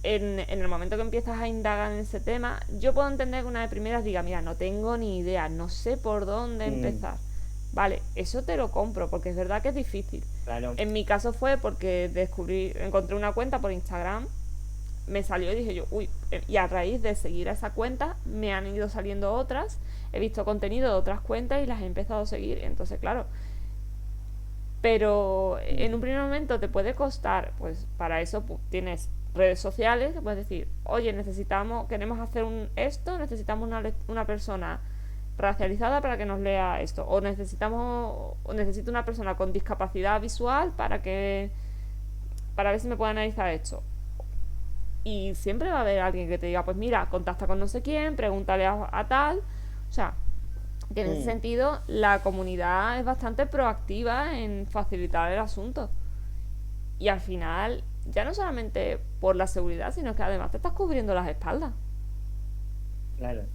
en el momento que empiezas a indagar en ese tema, yo puedo entender que una de primeras diga, mira, no tengo ni idea, no sé por dónde mm, empezar. Vale, eso te lo compro, porque es verdad que es difícil. claro, En mi caso fue porque encontré una cuenta por Instagram, me salió y dije yo, uy, y a raíz de seguir a esa cuenta me han ido saliendo otras, he visto contenido de otras cuentas y las he empezado a seguir, entonces claro, pero mm, en un primer momento te puede costar, pues para eso tienes redes sociales, que puedes decir, oye, queremos hacer esto, necesitamos una persona racializada para que nos lea esto, o necesito una persona con discapacidad visual para ver si me puede analizar esto. Y siempre va a haber alguien que te diga, pues mira, contacta con no sé quién, pregúntale a tal. O sea, que en ese mm, sentido la comunidad es bastante proactiva en facilitar el asunto. Y al final, ya no solamente por la seguridad, sino que además te estás cubriendo las espaldas. claro.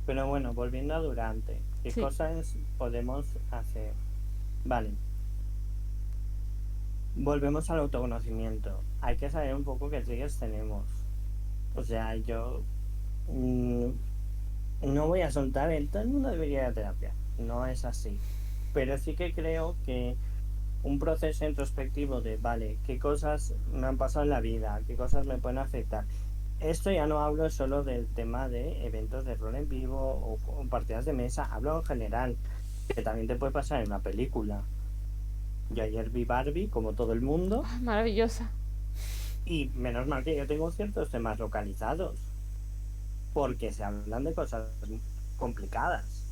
Pero bueno, volviendo a Durante, ¿qué Sí, cosas podemos hacer? Vale, volvemos al autoconocimiento. Hay que saber un poco qué triggers tenemos. O sea, yo mm, no voy a soltar el todo el mundo debería ir a terapia. No es así. Pero sí que creo que un proceso introspectivo de, vale, qué cosas me han pasado en la vida, qué cosas me pueden afectar. Esto ya no hablo solo del tema de eventos de rol en vivo o partidas de mesa, hablo en general, que también te puede pasar en una película. Yo ayer vi Barbie, como todo el mundo, ah, maravillosa. y menos mal que yo tengo ciertos temas localizados, porque se hablan de cosas complicadas.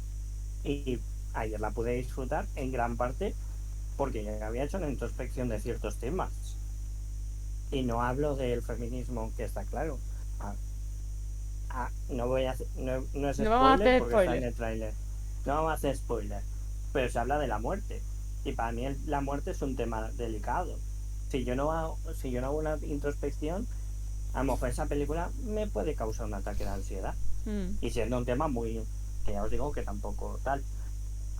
Y ayer la pude disfrutar en gran parte porque ya había hecho una introspección de ciertos temas. Y no hablo del feminismo, que está claro. Ah, no voy a no es No vamos a spoiler hacer porque está en spoiler. el tráiler. No vamos a hacer spoiler. Pero se habla de la muerte. Y para mí la muerte es un tema delicado. Si yo no hago una introspección, a lo mejor esa película me puede causar un ataque de ansiedad. Mm, Y siendo un tema muy, que ya os digo que tampoco tal,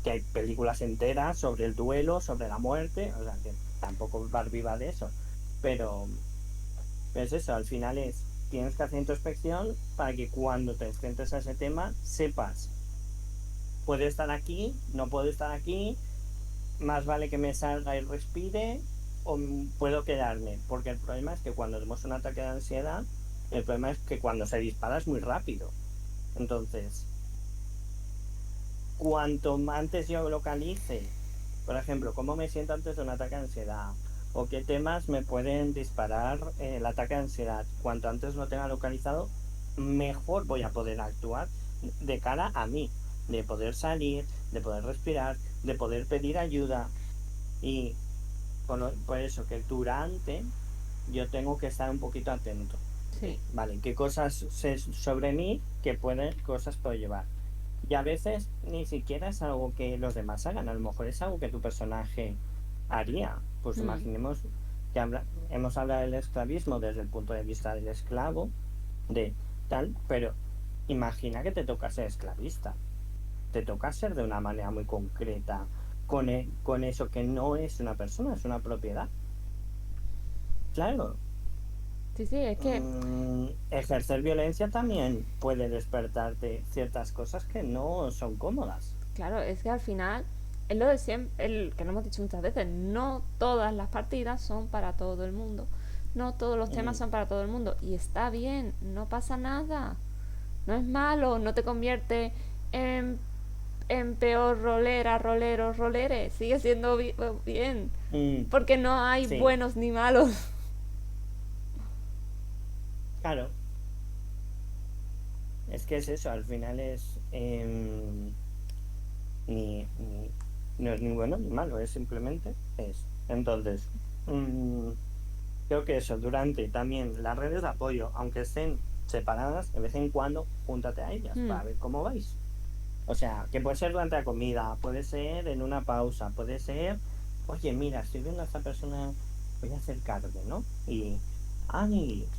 que hay películas enteras sobre el duelo, sobre la muerte, o sea, que tampoco Barbie va de eso. Pero es eso, al final tienes que hacer introspección para que cuando te enfrentes a ese tema sepas, puedo estar aquí, no puedo estar aquí, más vale que me salga y respire o puedo quedarme, porque el problema es que cuando tenemos un ataque de ansiedad, el problema es que cuando se dispara es muy rápido. Entonces, cuanto antes yo localice, por ejemplo, cómo me siento antes de un ataque de ansiedad o qué temas me pueden disparar el ataque de ansiedad, cuanto antes lo tenga localizado, mejor voy a poder actuar de cara a mí, de poder salir, de poder respirar, de poder pedir ayuda y por eso que durante yo tengo que estar un poquito atento sí. de, vale, qué cosas sé sobre mí, cosas puedo llevar. Y a veces ni siquiera es algo que los demás hagan, a lo mejor es algo que tu personaje haría. Pues Mm. imaginemos que hemos hablado del esclavismo desde el punto de vista del esclavo, de tal, pero imagina que te toca ser esclavista, te toca ser de una manera muy concreta con eso que no es una persona, es una propiedad. Claro, Sí, sí, es que, ejercer violencia también puede despertarte ciertas cosas que no son cómodas. claro, es que al final es lo de siempre, el que no hemos dicho muchas veces, no todas las partidas son para todo el mundo. No todos los temas Mm, son para todo el mundo. Y está bien, no pasa nada. No es malo, no te convierte en, en peor rolera, rolero, rolere. Sigue siendo bien. mm, Porque no hay sí, buenos ni malos. claro, es que es eso, al final es ni No es ni bueno ni malo, es simplemente es. Entonces, mm, creo que eso, durante también las redes de apoyo, aunque estén separadas, de vez en cuando júntate a ellas Mm, para ver cómo vais. O sea, que puede ser durante la comida, puede ser en una pausa, puede ser, oye, mira, estoy viendo a esta persona, voy a acercarme, ¿no? Y, ay,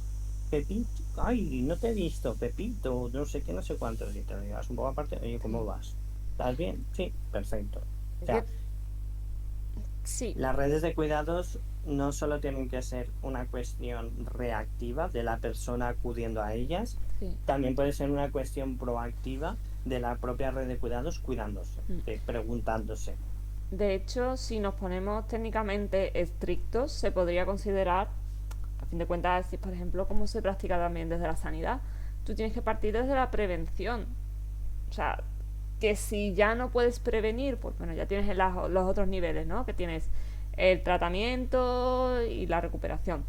Pepito, ay, no te he visto, Pepito, no sé qué, no sé cuántos, y te digas un poco aparte, oye, ¿cómo sí. vas? ¿Estás bien? Sí, perfecto. O Es sea, que sí, las redes de cuidados no solo tienen que ser una cuestión reactiva de la persona acudiendo a ellas, sí. también puede ser una cuestión proactiva de la propia red de cuidados cuidándose, Mm. preguntándose. De hecho, si nos ponemos técnicamente estrictos, se podría considerar, a fin de cuentas, si, por ejemplo, cómo se practica también desde la sanidad, tú tienes que partir desde la prevención. O sea, que si ya no puedes prevenir, pues bueno, ya tienes los otros niveles, ¿no? Que tienes el tratamiento y la recuperación.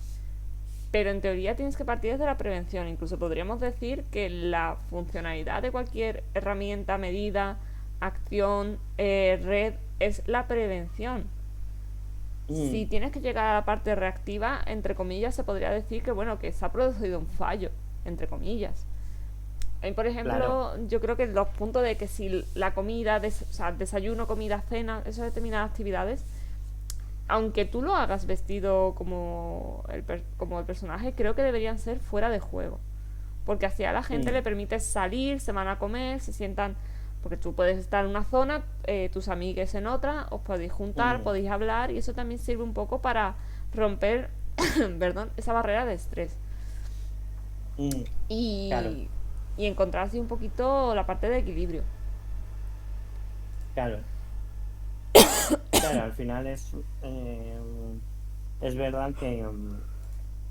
Pero en teoría tienes que partir desde la prevención. Incluso podríamos decir que la funcionalidad de cualquier herramienta, medida, acción, red, es la prevención. Si Mm, tienes que llegar a la parte reactiva, entre comillas, se podría decir que bueno, que se ha producido un fallo, entre comillas. Por claro. ejemplo, yo creo que los puntos de que si la comida, o sea, desayuno, comida, cena, esas determinadas actividades, aunque tú lo hagas vestido como el personaje, creo que deberían ser fuera de juego. Porque así a la gente le Mm, permite salir, se van a comer, se sientan. Porque tú puedes estar en una zona, tus amigues en otra, os podéis juntar, mm, podéis hablar, y eso también sirve un poco para romper, perdón, esa barrera de estrés. mm, claro, Y, y encontrar así un poquito la parte de equilibrio. claro. Claro, al final es verdad que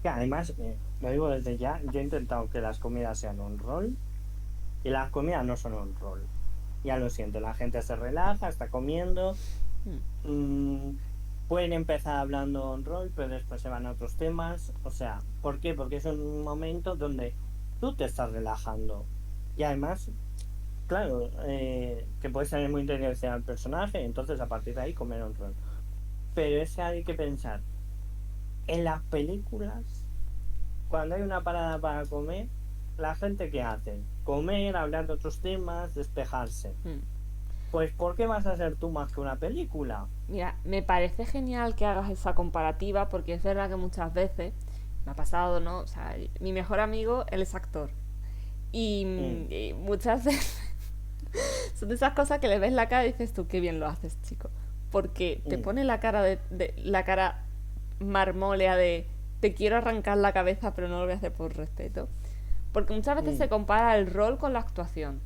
además, lo digo desde ya, yo he intentado que las comidas sean un rol y las comidas no son un rol. Ya lo siento, la gente se relaja, está comiendo, Mm, mm, pueden empezar hablando un rol, pero después se van a otros temas. O sea, ¿por qué? Porque es un momento donde tú te estás relajando. Y además, claro, que puedes tener muy inteligencia al personaje, entonces a partir de ahí comer un rol. Pero es que hay que pensar, en las películas, cuando hay una parada para comer, la gente ¿qué hace? Comer, hablar de otros temas, despejarse. mm. Pues ¿por qué vas a ser tú más que una película? Mira, me parece genial que hagas esa comparativa porque es verdad que muchas veces me ha pasado, ¿no? O sea, mi mejor amigo, él es actor. Y, Mm, y muchas veces son de esas cosas que le ves la cara y dices tú, qué bien lo haces, chico. Porque te mm, pone la cara la cara marmólea de te quiero arrancar la cabeza, pero no lo voy a hacer por respeto. Porque muchas veces se mm, compara el rol con la actuación.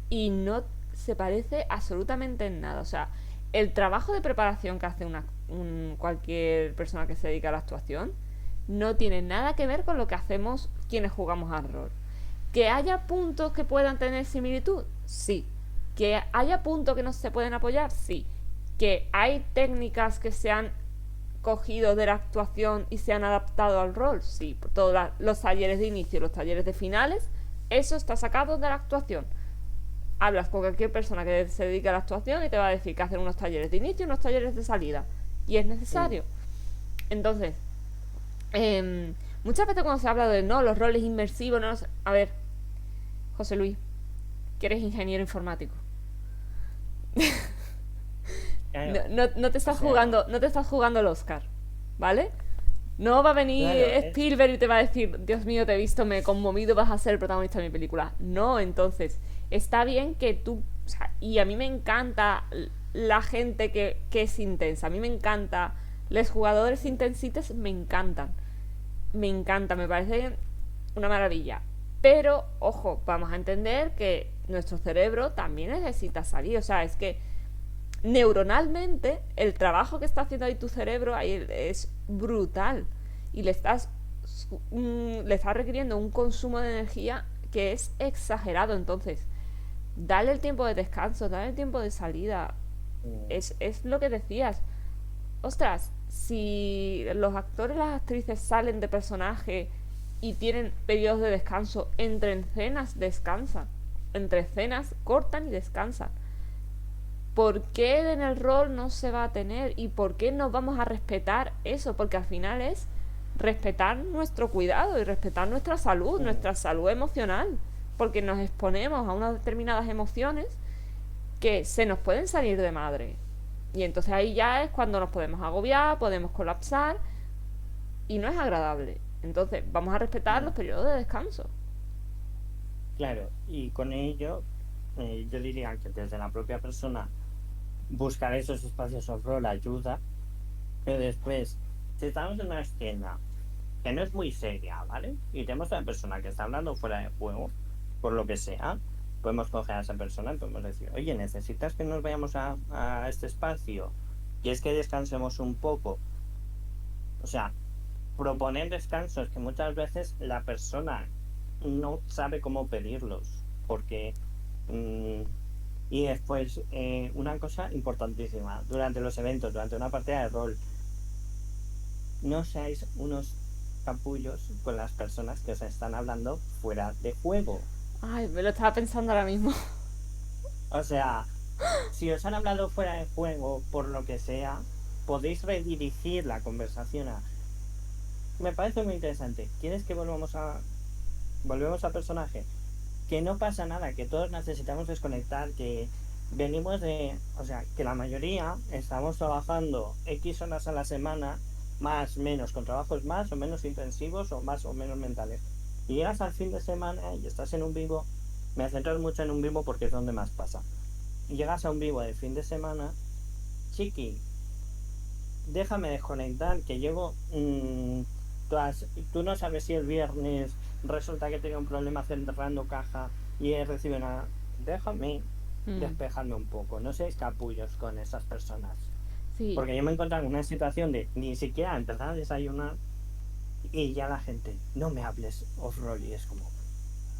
Y no se parece absolutamente en nada. O sea, el trabajo de preparación que hace cualquier persona que se dedica a la actuación no tiene nada que ver con lo que hacemos quienes jugamos al rol. Que haya puntos que puedan tener similitud, sí. Que haya puntos que no se pueden apoyar, sí. Que hay técnicas que se han cogido de la actuación y se han adaptado al rol, sí. Todos los talleres de inicio, los talleres de finales, eso está sacado de la actuación. Hablas con cualquier persona que se dedique a la actuación y te va a decir que hacen unos talleres de inicio y unos talleres de salida. Y es mm. necesario. Entonces, muchas veces cuando se habla de no, los roles inmersivos, no, a ver, José Luis, que eres ingeniero informático. No, Claro, no te o estás sea, jugando, no te estás jugando el Oscar, ¿vale? No va a venir claro, Spielberg y te va a decir, Dios mío, te he visto, me he conmovido, vas a ser el protagonista de mi película. No, entonces, está bien que tú... O sea, y a mí me encanta la gente que es intensa, a mí me encanta, los jugadores intensites me encantan. Me encanta, me parece una maravilla. Pero, ojo, vamos a entender que nuestro cerebro también necesita salir. O sea, es que neuronalmente el trabajo que está haciendo ahí tu cerebro ahí es brutal. Y le estás requiriendo un consumo de energía que es exagerado. Entonces, dale el tiempo de descanso, dale el tiempo de salida. mm, Es lo que decías. Ostras, si los actores y las actrices salen de personaje y tienen periodos de descanso, entre escenas descansan. Entre escenas cortan y descansan. ¿por qué en el rol no se va a tener? ¿Y por qué no vamos a respetar eso? Porque al final es respetar nuestro cuidado y respetar nuestra salud emocional, porque nos exponemos a unas determinadas emociones que se nos pueden salir de madre. Y entonces ahí ya es cuando nos podemos agobiar, podemos colapsar y no es agradable. Entonces vamos a respetar los periodos de descanso. Claro, y con ello yo diría que desde la propia persona buscar esos espacios off-road ayuda, pero después, si estamos en una escena que no es muy seria, ¿vale? Y tenemos a una persona que está hablando fuera de juego, por lo que sea, podemos coger a esa persona y podemos decir, oye, ¿necesitas que nos vayamos a este espacio? Y es que descansemos un poco. O sea, proponer descansos que muchas veces la persona no sabe cómo pedirlos, porque... y después, una cosa importantísima, durante los eventos, durante una partida de rol, no seáis unos capullos con las personas que os están hablando fuera de juego. Ay, me lo estaba pensando ahora mismo. O sea, si os han hablado fuera de juego, por lo que sea, podéis redirigir la conversación a... Me parece muy interesante. ¿Quieres que volvemos al personaje? Que no pasa nada, que todos necesitamos desconectar, que venimos de... O sea, que la mayoría estamos trabajando X horas a la semana, más, menos, con trabajos más o menos intensivos o más o menos mentales. Y llegas al fin de semana y estás en un vivo, me centro mucho en un vivo porque es donde más pasa. Y llegas a un vivo de fin de semana, chiqui, déjame desconectar, que llego... tú no sabes si el viernes resulta que tengo un problema cerrando caja y he recibido una... Déjame despejarme un poco, no seáis capullos con esas personas. Sí. Porque yo me he encontrado en una situación de ni siquiera empezar a desayunar y ya la gente, no me hables off-roll, y es como,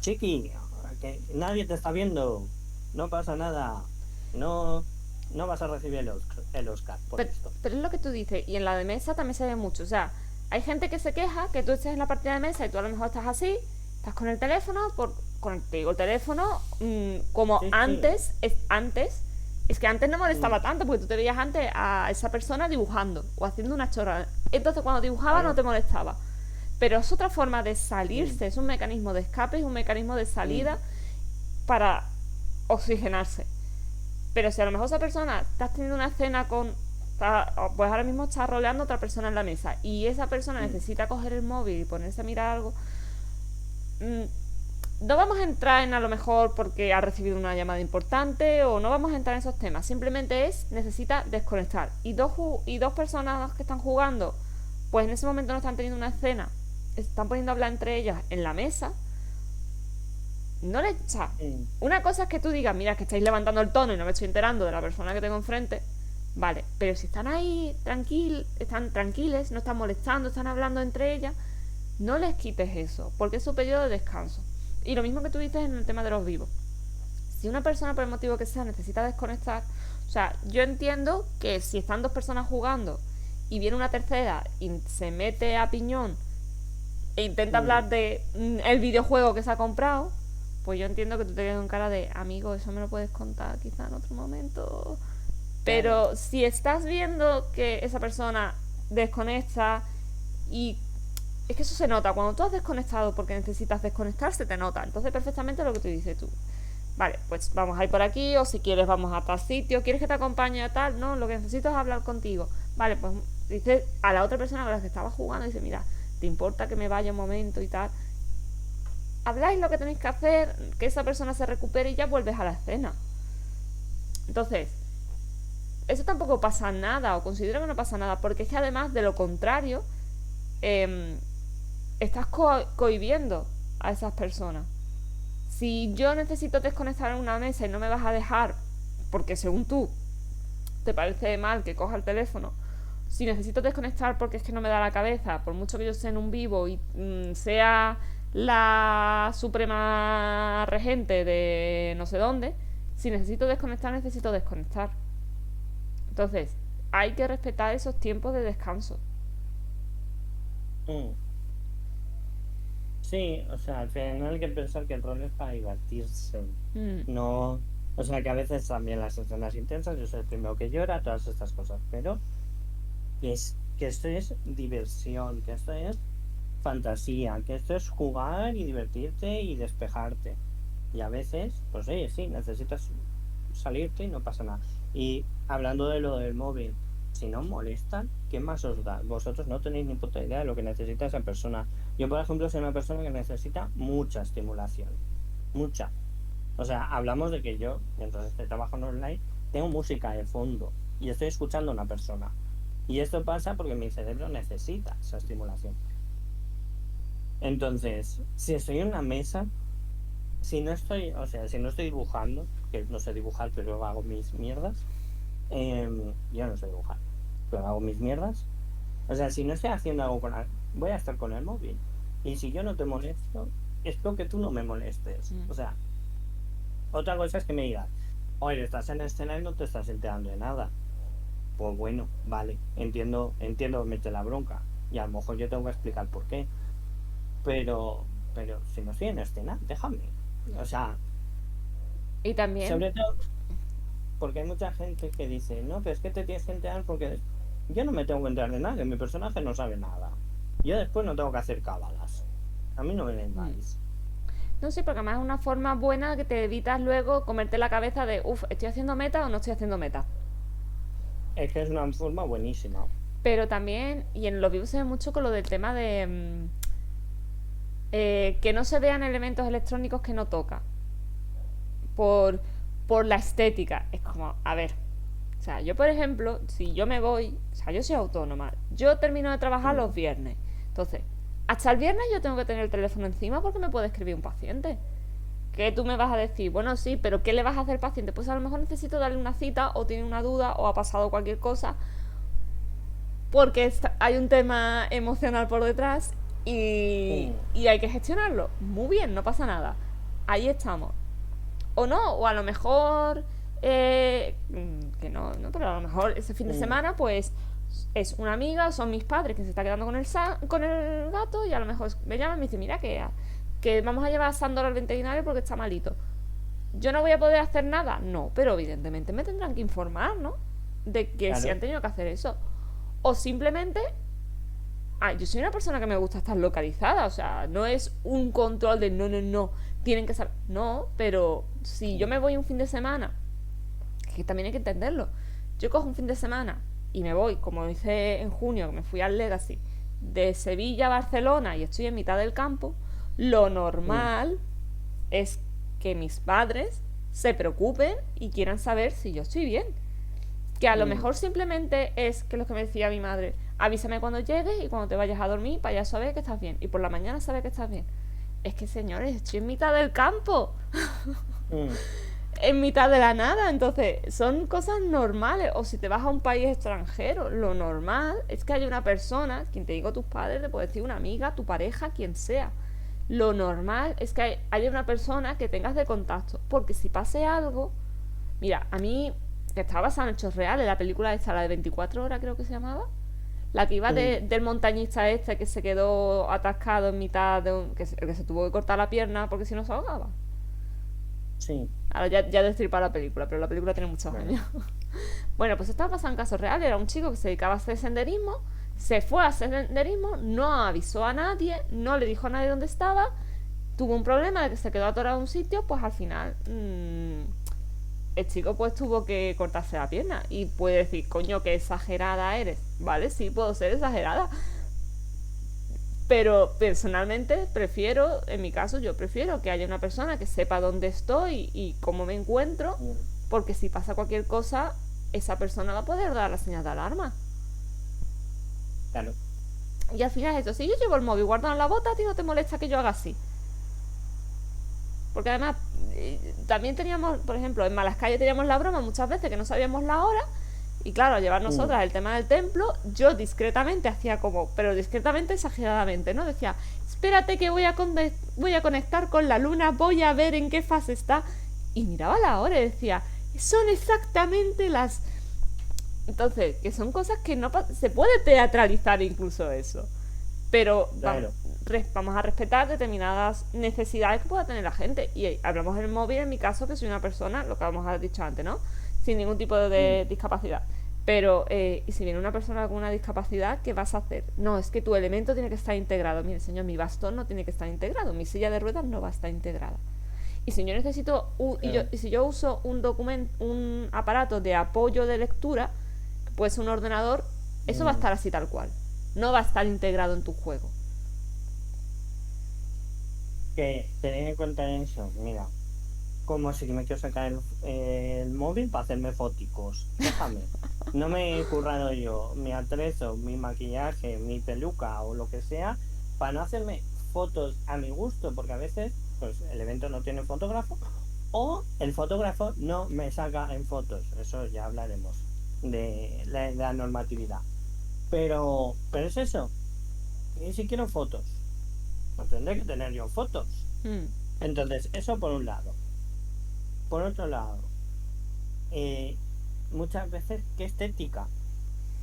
chiqui, que nadie te está viendo, no pasa nada, no, no vas a recibir el Oscar por Pero, esto. pero es lo que tú dices, y en la de mesa también se ve mucho. O sea, hay gente que se queja que tú estés en la partida de mesa y tú a lo mejor estás así, estás con el teléfono, te digo el teléfono, como Sí, sí. antes, es que antes no Mm, molestaba tanto, porque tú te veías antes a esa persona dibujando o haciendo una chorrada. Entonces cuando dibujaba no claro. te molestaba. Pero es otra forma de Mm, salirse, es un mecanismo de escape, es un mecanismo de mm, salida para oxigenarse. Pero si a lo mejor esa persona estás teniendo una cena con... Pues ahora mismo está roleando otra persona en la mesa y esa persona mm, necesita coger el móvil y ponerse a mirar algo. mm, no vamos a entrar en a lo mejor porque ha recibido una llamada importante o no vamos a entrar en esos temas. Simplemente necesita desconectar. Y dos personas que están jugando, pues en ese momento no están teniendo una escena, están poniendo a hablar entre ellas en la mesa. No le, o sea, mm, una cosa es que tú digas, mira, que estáis levantando el tono y no me estoy enterando de la persona que tengo enfrente. Vale, pero si están ahí están tranquiles, no están molestando, están hablando entre ellas, no les quites eso, porque es su periodo de descanso. Y lo mismo que tú dices en el tema de los vivos. Si una persona, por el motivo que sea, necesita desconectar, o sea, yo entiendo que si están dos personas jugando y viene una tercera y se mete a piñón e intenta mm, hablar de el videojuego que se ha comprado, pues yo entiendo que tú te quedes con cara de, amigo, eso me lo puedes contar quizá en otro momento. claro. Pero si estás viendo que esa persona desconecta y es que eso se nota, cuando tú has desconectado porque necesitas desconectar, se te nota. Entonces perfectamente lo que tú dices tú. Vale, pues vamos a ir por aquí, o si quieres vamos a tal sitio, ¿quieres que te acompañe a tal? No, lo que necesito es hablar contigo. Vale, pues dice a la otra persona con la que estaba jugando, dice, mira, ¿te importa que me vaya un momento y tal? Habláis lo que tenéis que hacer, que esa persona se recupere y ya vuelves a la escena. Entonces, eso tampoco pasa nada, o considero que no pasa nada, porque es que además de lo contrario, eh, estás cohibiendo a esas personas. Si yo necesito desconectar en una mesa y no me vas a dejar, porque según tú te parece mal que coja el teléfono, si necesito desconectar porque es que no me da la cabeza, por mucho que yo esté en un vivo y sea la suprema regente de no sé dónde, si necesito desconectar, necesito desconectar. Entonces, hay que respetar esos tiempos de descanso. Mm. Sí, o sea, al final hay que pensar que el rol es para divertirse, Mm, no O sea que a veces también las escenas intensas, yo soy el primero que llora, todas estas cosas, pero que esto es diversión, que esto es fantasía, que esto es jugar y divertirte y despejarte. Y a veces, pues oye, sí, necesitas salirte y no pasa nada. Y hablando de lo del móvil, si no molestan, ¿qué más os da? Vosotros no tenéis ni puta idea de lo que necesita esa persona. Yo, por ejemplo, soy una persona que necesita mucha estimulación. Mucha. O sea, hablamos de que yo, mientras estoy trabajando online, tengo música de fondo y estoy escuchando a una persona. Y esto pasa porque mi cerebro necesita esa estimulación. Entonces, si estoy en una mesa, si no estoy, o sea, si no estoy dibujando, que no sé dibujar, pero hago mis mierdas, yo no sé dibujar, pero hago mis mierdas. O sea, si no estoy haciendo algo voy a estar con el móvil. Y si yo no te molesto, espero que tú no me molestes. O sea, otra cosa es que me digas, oye, estás en escena y no te estás enterando de nada. Pues bueno, vale, entiendo, mete la bronca. Y a lo mejor yo tengo que explicar por qué. Pero si no estoy en escena, déjame. O sea, Y también, sobre todo porque hay mucha gente que dice, no, pero es que te tienes que enterar porque yo no me tengo que enterar de nada, que mi personaje no sabe nada. Yo después no tengo que hacer cábalas. A mí no me vengáis. no sé, porque además es una forma buena que te evitas luego comerte la cabeza de, uff, ¿estoy haciendo meta o no estoy haciendo meta? Es que es una forma buenísima. Pero también, y en los vivos se ve mucho con lo del tema de que no se vean elementos electrónicos que no toca. Por, por la estética. Es como, a ver. O sea, yo por ejemplo, si yo me voy, o sea, yo soy autónoma. Yo termino de trabajar Mm, los viernes. Entonces, hasta el viernes yo tengo que tener el teléfono encima porque me puede escribir un paciente. Que tú me vas a decir, bueno, sí, pero ¿qué le vas a hacer al paciente? Pues a lo mejor necesito darle una cita o tiene una duda o ha pasado cualquier cosa porque hay un tema emocional por detrás mm, y hay que gestionarlo. Muy bien, no pasa nada. Ahí estamos. O no, o a lo mejor que no, no, pero a lo mejor ese fin de mm, semana pues es una amiga, son mis padres que se está quedando con el gato y a lo mejor me llama y me dice, mira que vamos a llevar a Sandor al veterinario porque está malito. Yo no voy a poder hacer nada, no, pero evidentemente me tendrán que informar, ¿no? De que si claro. han tenido que hacer eso. O simplemente yo soy una persona que me gusta estar localizada, o sea, no es un control de no, no, no, tienen que saber. No, pero si yo Mm, me voy un fin de semana, que también hay que entenderlo, yo cojo un fin de semana y me voy, como hice en junio, que me fui al Legacy, de Sevilla a Barcelona y estoy en mitad del campo, lo mm, normal es que mis padres se preocupen y quieran saber si yo estoy bien. Que a lo mm. mejor simplemente es que lo que me decía mi madre, avísame cuando llegues y cuando te vayas a dormir para ya saber que estás bien. Y por la mañana saber que estás bien. Es que señores, estoy en mitad del campo, Mm, en mitad de la nada, entonces son cosas normales. O si te vas a un país extranjero, lo normal es que haya una persona, quien te digo tus padres, te puede decir una amiga, tu pareja, quien sea. Lo normal es que haya una persona que tengas de contacto, porque si pase algo, mira, a mí, que estaba basada en hechos reales, la película esta, la de 24 horas creo que se llamaba, la que iba mm, del montañista este que se quedó atascado en mitad de un... que se tuvo que cortar la pierna porque si no se ahogaba. sí, Ahora ya destripa la película, pero la película tiene muchos bueno. años. Bueno, pues estaba pasando en casos reales. Era un chico que se dedicaba a hacer senderismo, se fue a hacer senderismo, no avisó a nadie, no le dijo a nadie dónde estaba, tuvo un problema de que se quedó atorado en un sitio, pues al final el chico pues tuvo que cortarse la pierna. Y puede decir, coño, qué exagerada eres. Vale, sí, puedo ser exagerada. Pero personalmente prefiero, en mi caso, yo prefiero que haya una persona que sepa dónde estoy y cómo me encuentro, Mm, porque si pasa cualquier cosa, esa persona va a poder dar la señal de alarma. claro. Y al final es eso, si yo llevo el móvil guardado en la bota, a ti no te molesta que yo haga así. Porque además, también teníamos, por ejemplo, en Malascalle teníamos la broma muchas veces que no sabíamos la hora. Y claro, al llevar Mm, nosotras el tema del templo, yo discretamente hacía como, pero discretamente, exageradamente, ¿no? Decía, espérate que voy a conectar con la luna, voy a ver en qué fase está. Y miraba la hora y decía, son exactamente las... Entonces, que son cosas que no se puede teatralizar incluso eso. Pero, vamos, claro. vamos a respetar determinadas necesidades que pueda tener la gente. Y hablamos del móvil, en mi caso, que soy una persona, lo que vamos a haber dicho antes, ¿no? Sin ningún tipo de discapacidad. Pero, y si viene una persona con una discapacidad, ¿qué vas a hacer? No, es que tu elemento tiene que estar integrado. Mire, señor, mi bastón no tiene que estar integrado, mi silla de ruedas no va a estar integrada. Y si yo necesito si yo uso un aparato de apoyo de lectura, que puede ser un ordenador, eso va a estar así tal cual. No va a estar integrado en tu juego. Que tener en cuenta eso, mira, como si me quiero sacar el móvil para hacerme foticos. Déjame. No me he currado yo mi atrezo, mi maquillaje, mi peluca o lo que sea para no hacerme fotos a mi gusto, porque a veces pues el evento no tiene fotógrafo o el fotógrafo no me saca en fotos. Eso ya hablaremos de la normatividad. Pero es eso. Y si quiero fotos, pues tendré que tener yo fotos. Entonces, eso por un lado. Por otro lado, muchas veces, ¿qué estética?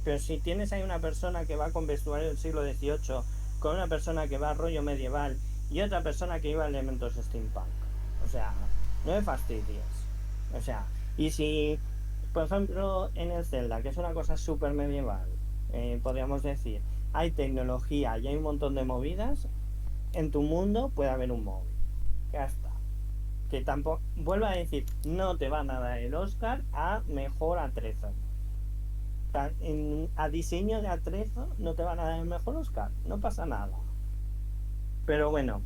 Pero si tienes ahí una persona que va con vestuario del siglo XVIII, con una persona que va a rollo medieval y otra persona que lleva elementos steampunk, o sea, no me fastidies. O sea, y si, por ejemplo, en el Zelda, que es una cosa súper medieval, podríamos decir, hay tecnología y hay un montón de movidas, en tu mundo puede haber un móvil. Ya está. Que tampoco, vuelvo a decir, no te van a dar el Oscar a mejor atrezo. A diseño de atrezo no te van a dar el mejor Oscar, no pasa nada. Pero bueno,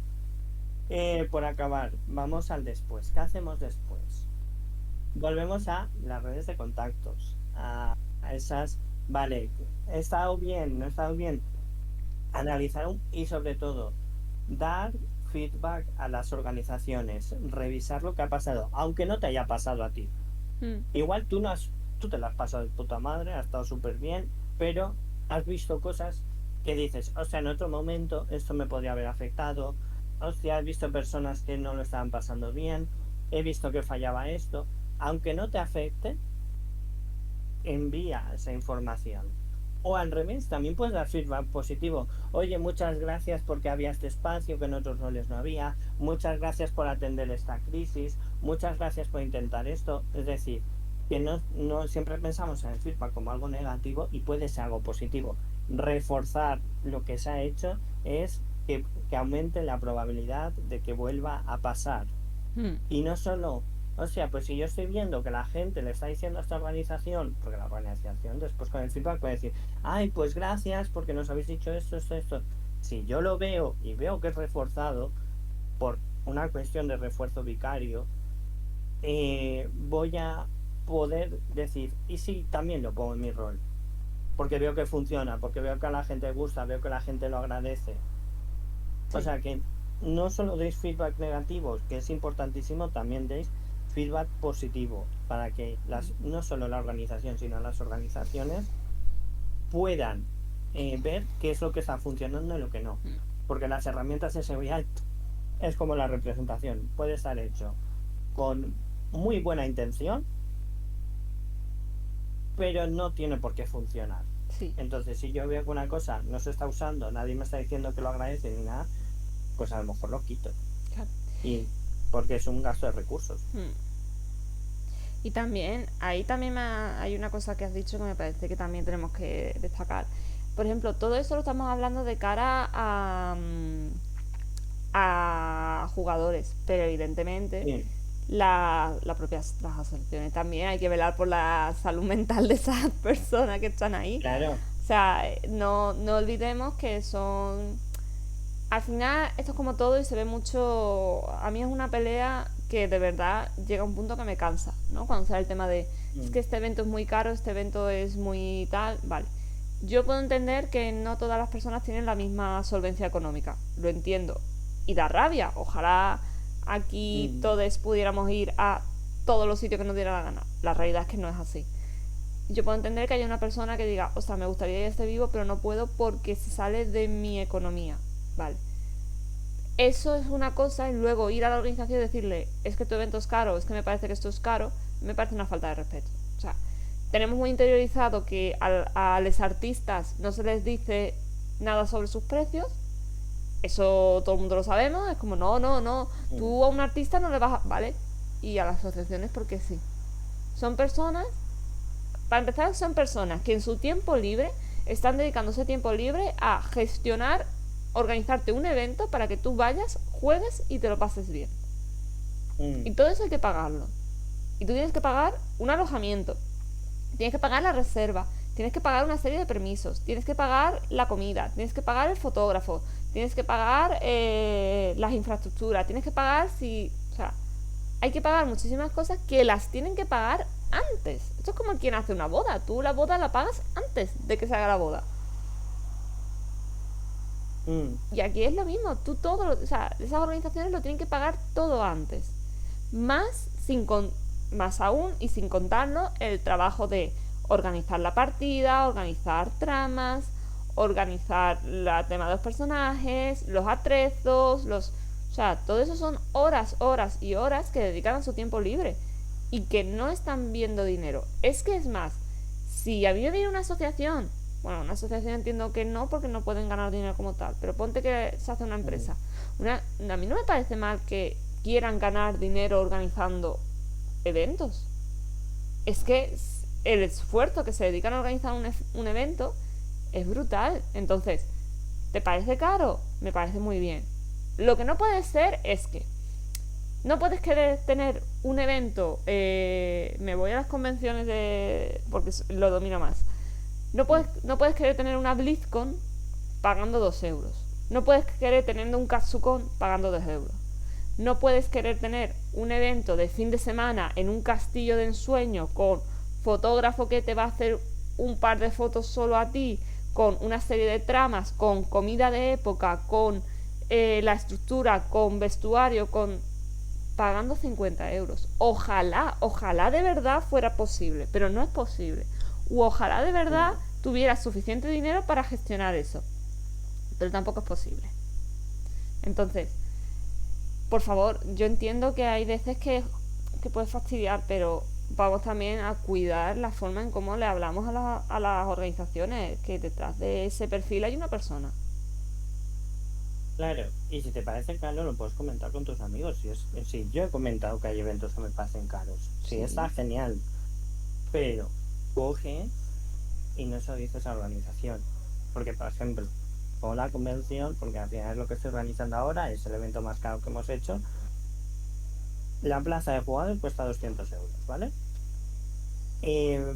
por acabar, vamos al después. ¿Qué hacemos después? Volvemos a las redes de contactos, a esas, vale, he estado bien, no he estado bien, analizar y sobre todo dar feedback a las organizaciones, revisar lo que ha pasado, aunque no te haya pasado a ti. Igual tú te la has pasado de puta madre, has estado súper bien, pero has visto cosas que dices, o sea, en otro momento esto me podría haber afectado, hostia, has visto personas que no lo estaban pasando bien, he visto que fallaba esto, aunque no te afecte, envía esa información. O al revés, también puedes dar feedback positivo. Oye, muchas gracias porque había este espacio que en otros roles no había. Muchas gracias por atender esta crisis. Muchas gracias por intentar esto. Es decir, que no siempre pensamos en el feedback como algo negativo y puede ser algo positivo. Reforzar lo que se ha hecho es que aumente la probabilidad de que vuelva a pasar. Y no solo... O sea, pues si yo estoy viendo que la gente le está diciendo a esta organización, porque la organización después con el feedback puede decir, ay, pues gracias porque nos habéis dicho esto. Si yo lo veo y veo que es reforzado por una cuestión de refuerzo vicario, voy a poder decir, y sí, también lo pongo en mi rol. Porque veo que funciona, porque veo que a la gente le gusta, veo que la gente lo agradece. Sí. O sea que no solo deis feedback negativos, que es importantísimo, también deis feedback positivo para que no solo la organización sino las organizaciones puedan ver qué es lo que está funcionando y lo que no, porque las herramientas de seguridad es como la representación, puede estar hecho con muy buena intención pero no tiene por qué funcionar. Entonces si yo veo que una cosa no se está usando, nadie me está diciendo que lo agradece ni nada, pues a lo mejor lo quito. Y porque es un gasto de recursos. Y también, ahí también hay una cosa que has dicho que me parece que también tenemos que destacar. Por ejemplo, todo esto lo estamos hablando de cara a jugadores, pero evidentemente las asociaciones también hay que velar por la salud mental de esas personas que están ahí. Claro. O sea, no olvidemos que son... Al final esto es como todo y se ve mucho. A mí es una pelea que de verdad llega a un punto que me cansa, ¿no? Cuando sale el tema de es que este evento es muy caro, este evento es muy tal, vale. Yo puedo entender que no todas las personas tienen la misma solvencia económica, lo entiendo. Y da rabia, ojalá aquí todos pudiéramos ir a todos los sitios que nos diera la gana. La realidad es que no es así. Yo puedo entender que haya una persona que diga, o sea, me gustaría ir a este vivo, pero no puedo porque se sale de mi economía. Vale. Eso es una cosa y luego ir a la organización y decirle es que tu evento es caro, es que me parece que esto es caro, me parece una falta de respeto. O sea, tenemos muy interiorizado que a los artistas no se les dice nada sobre sus precios Eso todo el mundo lo sabemos, es como, no, no, no, Mm, tú a un artista no le vas a... ¿Vale? Y a las asociaciones porque sí. Son personas, para empezar, son personas que en su tiempo libre están dedicando ese tiempo libre a gestionar, organizarte un evento para que tú vayas, juegues y te lo pases bien. Y mm, todo eso hay que pagarlo. Y tú tienes que pagar un alojamiento, tienes que pagar la reserva, tienes que pagar una serie de permisos, tienes que pagar la comida, tienes que pagar el fotógrafo, tienes que pagar las infraestructuras, tienes que pagar si... O sea, hay que pagar muchísimas cosas que las tienen que pagar antes. Esto es como quien hace una boda. Tú la boda la pagas antes de que se haga la boda. mm, Y aquí es lo mismo. Tú todo, o sea, esas organizaciones lo tienen que pagar todo antes. Más, sin con, más aún y sin contarlo el trabajo de organizar la partida, organizar tramas, organizar el tema de los personajes, los atrezos, los... O sea, todo eso son horas, horas y horas que dedican a su tiempo libre y que no están viendo dinero. Es que es más, si a mí me viene una asociación, bueno, una asociación entiendo que no porque no pueden ganar dinero como tal, pero ponte que se hace una mm, empresa. A mí no me parece mal que quieran ganar dinero organizando eventos. Es que el esfuerzo que se dedican a organizar un evento es brutal. Entonces, ¿te parece caro? Me parece muy bien. Lo que no puede ser es que no puedes querer tener un evento. Me voy a las convenciones de. Porque lo domino más. mm, No puedes querer tener una BlizzCon pagando 2 euros. No puedes querer tener un Katsucon pagando 2 euros. No puedes querer tener un evento de fin de semana en un castillo de ensueño con fotógrafo que te va a hacer un par de fotos solo a ti, con una serie de tramas, con comida de época, con la estructura, con vestuario, con pagando 50 euros. Ojalá, ojalá de verdad fuera posible, pero no es posible. U ojalá de verdad mm. tuvieras suficiente dinero para gestionar eso, pero tampoco es posible. Entonces, por favor, yo entiendo que hay veces que puede fastidiar, pero vamos también a cuidar la forma en cómo le hablamos a las organizaciones, que detrás de ese perfil hay una persona. Claro, y si te parece caro, lo puedes comentar con tus amigos. Si yo he comentado que hay eventos que me parecen caros. Sí, está Sí, genial, pero coge y no se lo dices a la organización. Porque, por ejemplo, con la convención, porque al final es lo que estoy organizando ahora, es el evento más caro que hemos hecho, la plaza de jugadores cuesta 200 euros, ¿vale?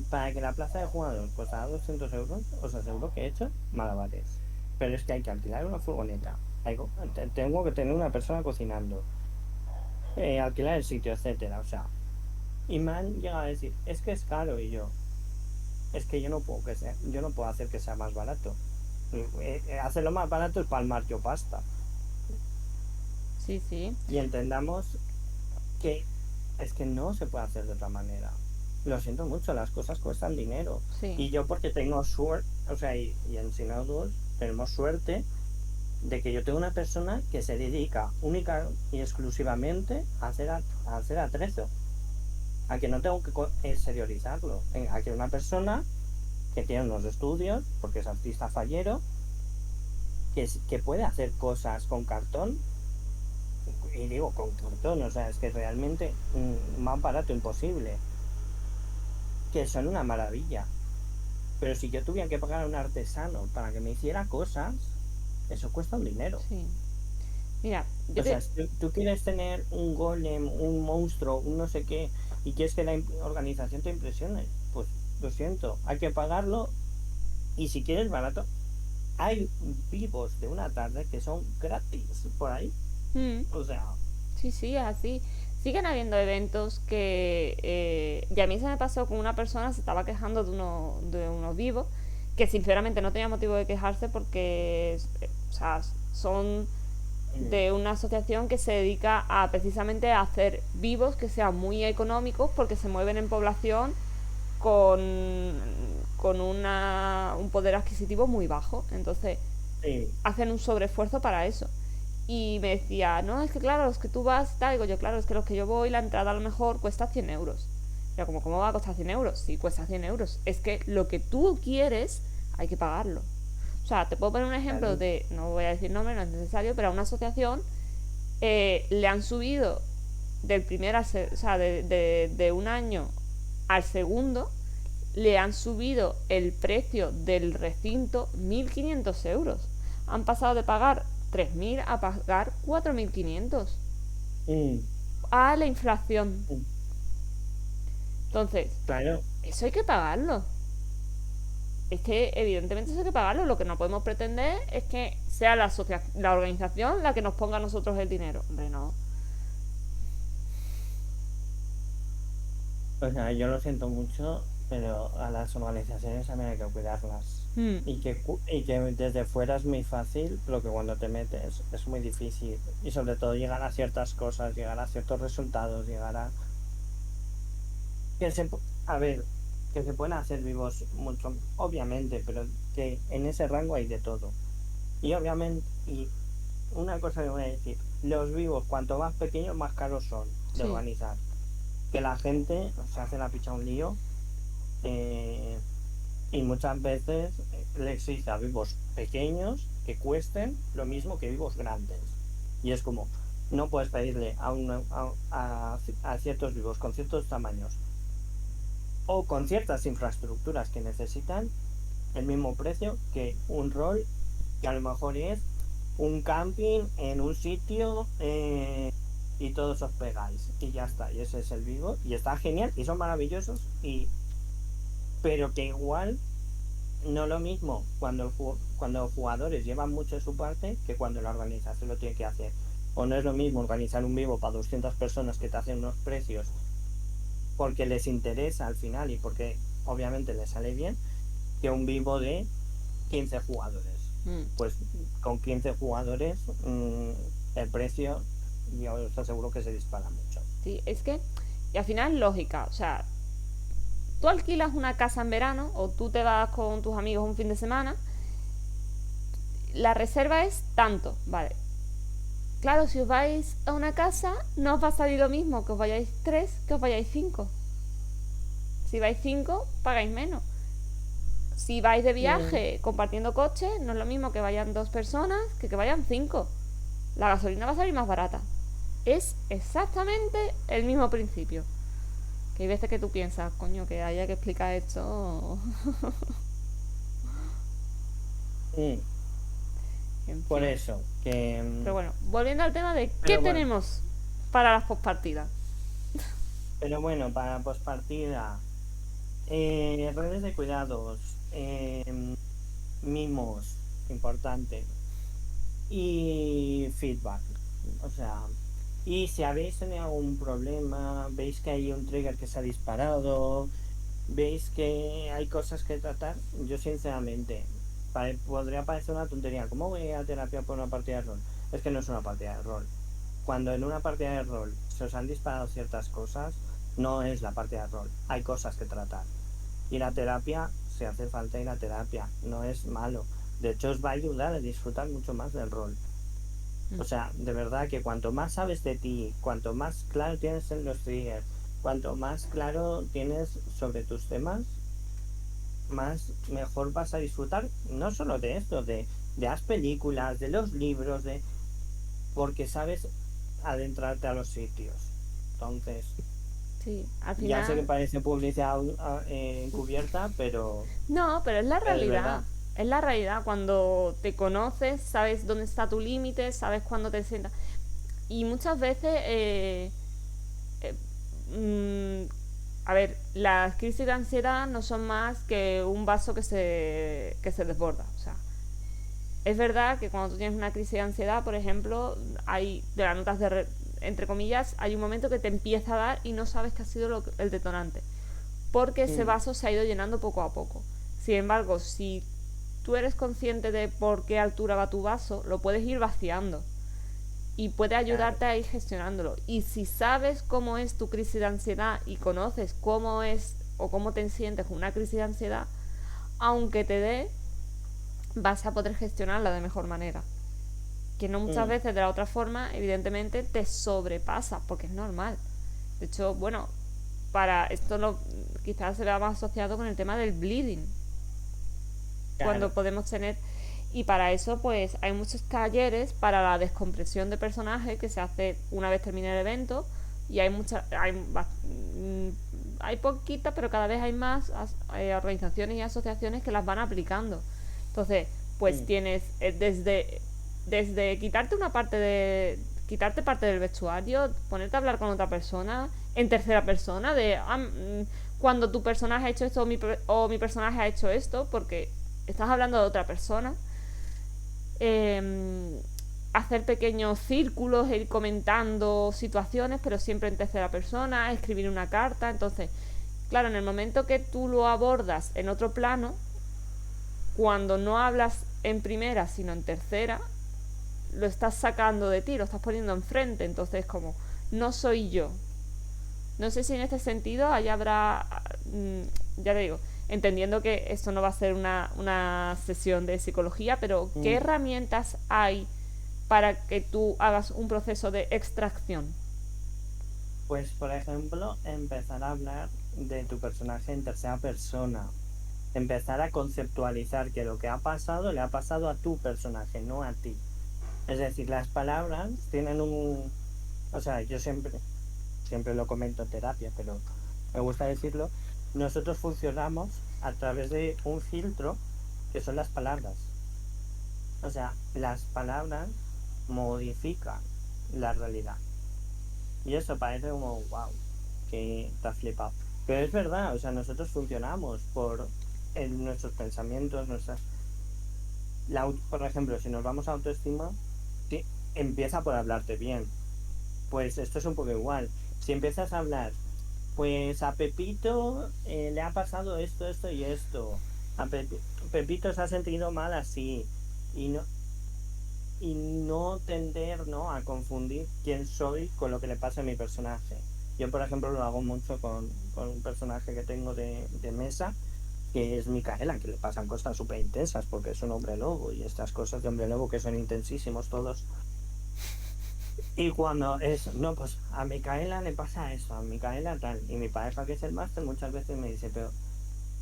Para que la plaza de jugadores cuesta 200 euros, os aseguro que he hecho malabares. Pero es que hay que alquilar una furgoneta. Tengo que tener una persona cocinando, alquilar el sitio, etcétera. O sea, y me han llegado a decir, es que es caro. Y yo, es que yo no puedo hacer que sea más barato. Hacerlo más barato es palmar yo pasta. sí, sí, Y entendamos que es que no se puede hacer de otra manera. Lo siento mucho, las cosas cuestan dinero. sí. Y yo porque tengo suerte, o sea, y en Sinados tenemos suerte de que yo tengo una persona que se dedica única y exclusivamente a hacer atrezo. A que no tengo que exteriorizarlo. A que una persona que tiene unos estudios, porque es artista fallero, que puede hacer cosas con cartón, y digo con cartón, o sea, es que realmente más barato imposible, que son una maravilla. Pero si yo tuviera que pagar a un artesano para que me hiciera cosas, eso cuesta un dinero. Sí. Mira, yo O sea, te... si tú quieres tener un golem, un monstruo, un no sé qué, y quieres que la organización te impresione, pues lo siento, hay que pagarlo. Y si quieres barato, hay vivos de una tarde que son gratis por ahí. Mm, O sea, sí, sí, es así. Siguen habiendo eventos que... y a mí se me pasó con una persona, se estaba quejando de unos vivos, que sinceramente no tenía motivo de quejarse porque, o sea, son mm, de una asociación que se dedica a precisamente a hacer vivos que sean muy económicos porque se mueven en población con, con un poder adquisitivo muy bajo. Entonces sí, hacen un sobreesfuerzo para eso. Y me decía, no, es que claro, los que tú vas, tal, digo yo, claro, es que los que yo voy, la entrada a lo mejor cuesta 100 euros. Pero como, ¿cómo va a costar 100 euros? Sí, cuesta 100 euros. Es que lo que tú quieres hay que pagarlo. O sea, te puedo poner un ejemplo Claro. de, no voy a decir nombre, no es necesario, pero a una asociación le han subido del primer, o sea, de un año al segundo, le han subido el precio del recinto 1.500 euros. Han pasado de pagar 3.000 a pagar 4.500 Mm, a la inflación. mm, Entonces, claro. eso hay que pagarlo. Es que evidentemente eso hay que pagarlo. Lo que no podemos pretender es que sea la organización la que nos ponga a nosotros el dinero. Hombre, no. O sea, yo lo siento mucho, pero a las organizaciones también hay que cuidarlas. Hmm. Y que desde fuera es muy fácil, pero que cuando te metes es muy difícil. Y sobre todo llegar a ciertas cosas, llegar a ciertos resultados, llegar a... A ver, que se pueden hacer vivos mucho, obviamente, pero que en ese rango hay de todo. Y obviamente, y una cosa que voy a decir, los vivos cuanto más pequeños más caros son de Sí. organizar. Que la gente se hace la picha un lío, y muchas veces le exige a vivos pequeños que cuesten lo mismo que vivos grandes. Y es como, no puedes pedirle a ciertos vivos con ciertos tamaños o con ciertas infraestructuras que necesitan el mismo precio que un rol que a lo mejor es un camping en un sitio, y todos os pegáis y ya está, y ese es el vivo y está genial y son maravillosos, pero que igual no lo mismo cuando los jugadores llevan mucho de su parte que cuando la organización lo tiene que hacer. O no es lo mismo organizar un vivo para 200 personas que te hacen unos precios porque les interesa al final y porque obviamente les sale bien, que un vivo de 15 jugadores. Mm. Pues con 15 jugadores, el precio yo os aseguro que se dispara mucho. Sí, es que, y al final lógica, o sea, tú alquilas una casa en verano o tú te vas con tus amigos un fin de semana, la reserva es tanto, vale. Claro, si os vais a una casa, no os va a salir lo mismo que os vayáis tres que os vayáis cinco. Si vais cinco, pagáis menos. Si vais de Mm, viaje compartiendo coche, no es lo mismo que vayan dos personas que vayan cinco. La gasolina va a salir más barata. Es exactamente el mismo principio. Que hay veces que tú piensas, coño, que haya que explicar esto. mm, En por fin. eso, que... Pero bueno, volviendo al tema de qué pero bueno, tenemos para las postpartidas. pero bueno, para pospartida, redes de cuidados, mimos, importante, y feedback. O sea, y si habéis tenido algún problema, veis que hay un trigger que se ha disparado, veis que hay cosas que tratar, yo sinceramente, podría parecer una tontería. ¿Cómo voy a terapia por una partida de rol? Es que no es una partida de rol. Cuando en una partida de rol se os han disparado ciertas cosas, no es la partida de rol. Hay cosas que tratar. Y la terapia, si hace falta ir a terapia, no es malo. De hecho, os va a ayudar a disfrutar mucho más del rol. O sea, de verdad que cuanto más sabes de ti, cuanto más claro tienes en los triggers, cuanto más claro tienes sobre tus temas, más mejor vas a disfrutar no solo de esto, de las películas, de los libros, porque sabes adentrarte a los sitios. Entonces, Sí, al ya sé que final. parece publicidad encubierta, No, pero es la pero es realidad. verdad. Es la realidad. Cuando te conoces, sabes dónde está tu límite, sabes cuándo te sientas. Y muchas veces, eh, mm, a ver, las crisis de ansiedad no son más que un vaso que se desborda. O sea, es verdad que cuando tú tienes una crisis de ansiedad, por ejemplo, hay de las notas entre comillas, hay un momento que te empieza a dar y no sabes qué ha sido el detonante. Porque ese Mm, vaso se ha ido llenando poco a poco. Sin embargo, si tú eres consciente de por qué altura va tu vaso, lo puedes ir vaciando y puede claro. ayudarte a ir gestionándolo. Y si sabes cómo es tu crisis de ansiedad y conoces cómo es o cómo te sientes con una crisis de ansiedad, aunque te dé, vas a poder gestionarla de mejor manera. Que no muchas Mm, veces de la otra forma, evidentemente, te sobrepasa, porque es normal. De hecho, bueno, para esto quizás se vea más asociado con el tema del bleeding, cuando claro. podemos tener... Y para eso, pues, hay muchos talleres para la descompresión de personaje que se hace una vez termine el evento. Y hay muchas, hay poquitas, pero cada vez hay más organizaciones y asociaciones que las van aplicando. Entonces, pues Mm, tienes desde quitarte parte del vestuario, ponerte a hablar con otra persona en tercera persona cuando tu personaje ha hecho esto o mi personaje ha hecho esto, porque estás hablando de otra persona. Hacer pequeños círculos, ir comentando situaciones, pero siempre en tercera persona, escribir una carta. Entonces, claro, en el momento que tú lo abordas en otro plano, cuando no hablas en primera, sino en tercera, lo estás sacando de ti, lo estás poniendo enfrente. Entonces, como, no soy yo. No sé si en este sentido ahí habrá, ya te digo, entendiendo que esto no va a ser una sesión de psicología, pero ¿qué mm. herramientas hay para que tú hagas un proceso de extracción? Pues, por ejemplo, empezar a hablar de tu personaje en tercera persona. Empezar a conceptualizar que lo que ha pasado le ha pasado a tu personaje, no a ti. Es decir, las palabras tienen un... O sea, yo siempre lo comento en terapia, pero me gusta decirlo. Nosotros funcionamos a través de un filtro que son las palabras. O sea, las palabras modifican la realidad. Y eso parece como, wow, que te has flipado. Pero es verdad, o sea, nosotros funcionamos por nuestros pensamientos, nuestras... por ejemplo, si nos vamos a autoestima, sí, empieza por hablarte bien. Pues esto es un poco igual. Si empiezas a hablar, pues a Pepito le ha pasado esto, esto y esto. A Pepito se ha sentido mal así. Y no, y no tender, ¿no?, a confundir quién soy con lo que le pasa a mi personaje. Yo, por ejemplo, lo hago mucho con un personaje que tengo de mesa, que es Micaela, que le pasan cosas súper intensas porque es un hombre lobo y estas cosas de hombre lobo que son intensísimos todos. Y cuando es, no, pues a Micaela le pasa esto, a Micaela tal. Y mi pareja, que es el máster, muchas veces me dice, pero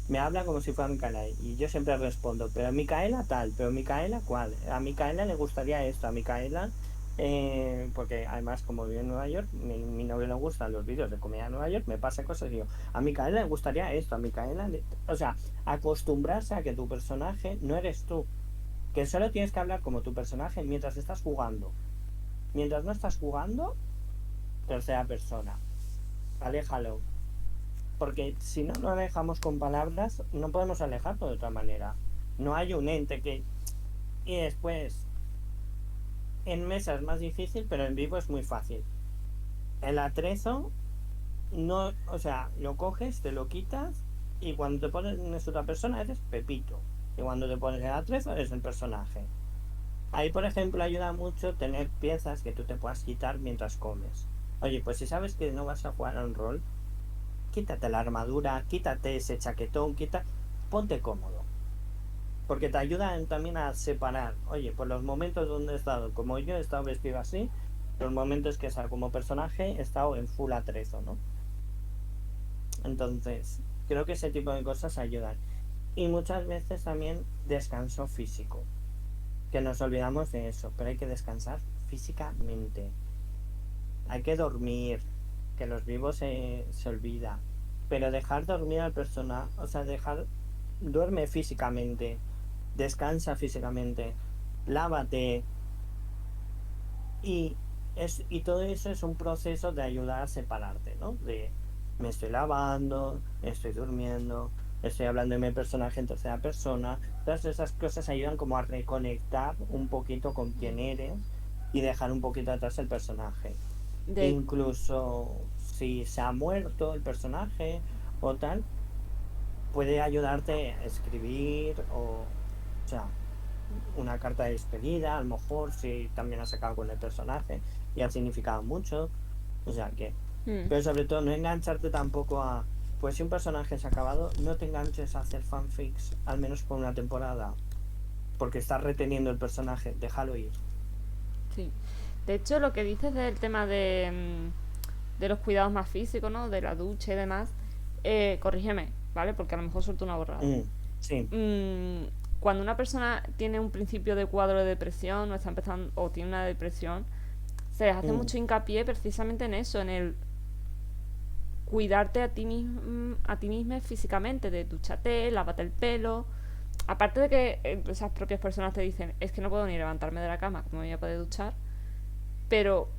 me habla como si fuera Micaela. Y yo siempre respondo, pero Micaela tal, pero Micaela cuál. A Micaela le gustaría esto, a Micaela, porque además como vive en Nueva York, mi novio le gustan los vídeos de comida en Nueva York, me pasa cosas y digo, a Micaela le gustaría esto, a Micaela, o sea, acostumbrarse a que tu personaje no eres tú, que solo tienes que hablar como tu personaje mientras estás jugando. Mientras no estás jugando, tercera persona, aléjalo. Porque si no nos alejamos con palabras, no podemos alejarlo de otra manera. No hay un ente que... Y después, en mesa es más difícil, pero en vivo es muy fácil. El atrezo, no, o sea, lo coges, te lo quitas, y cuando te pones en otra persona eres Pepito. Y cuando te pones el atrezo eres el personaje. Ahí, por ejemplo, ayuda mucho tener piezas que tú te puedas quitar mientras comes. Oye, pues si sabes que no vas a jugar a un rol, quítate la armadura, quítate ese chaquetón, ponte cómodo. Porque te ayuda también a separar, oye, por los momentos donde he estado, como yo he estado vestido así, los momentos que sea como personaje he estado en full atrezo, ¿no? Entonces, creo que ese tipo de cosas ayudan. Y muchas veces también descanso físico, que nos olvidamos de eso, pero hay que descansar físicamente. Hay que dormir, que los vivos se olvida. Pero dejar dormir al personaje, o sea, duerme físicamente, descansa físicamente, lávate. Y, y todo eso es un proceso de ayudar a separarte, ¿no? De me estoy lavando, estoy durmiendo, estoy hablando de mi personaje en tercera persona. Todas esas cosas ayudan como a reconectar un poquito con quién eres y dejar un poquito atrás el personaje. De, Incluso si se ha muerto el personaje o tal, puede ayudarte a escribir o sea, una carta de despedida, a lo mejor si también has sacado con el personaje y ha significado mucho. O sea que, mm, pero sobre todo no engancharte tampoco a, pues si un personaje se ha acabado, no te enganches a hacer fanfics, al menos por una temporada, porque estás reteniendo el personaje, déjalo ir. sí. De hecho, lo que dices del tema de los cuidados más físicos, ¿no? De la ducha y demás, corrígeme, ¿vale? Porque a lo mejor suelto una borrada. Mm, sí. Mm, cuando una persona tiene un principio de cuadro de depresión o está empezando o tiene una depresión, se les hace Mm, mucho hincapié precisamente en eso, en el cuidarte a ti misma físicamente, de duchate, lávate el pelo. Aparte de que esas propias personas te dicen, es que no puedo ni levantarme de la cama, ¿cómo me voy a poder duchar? Pero,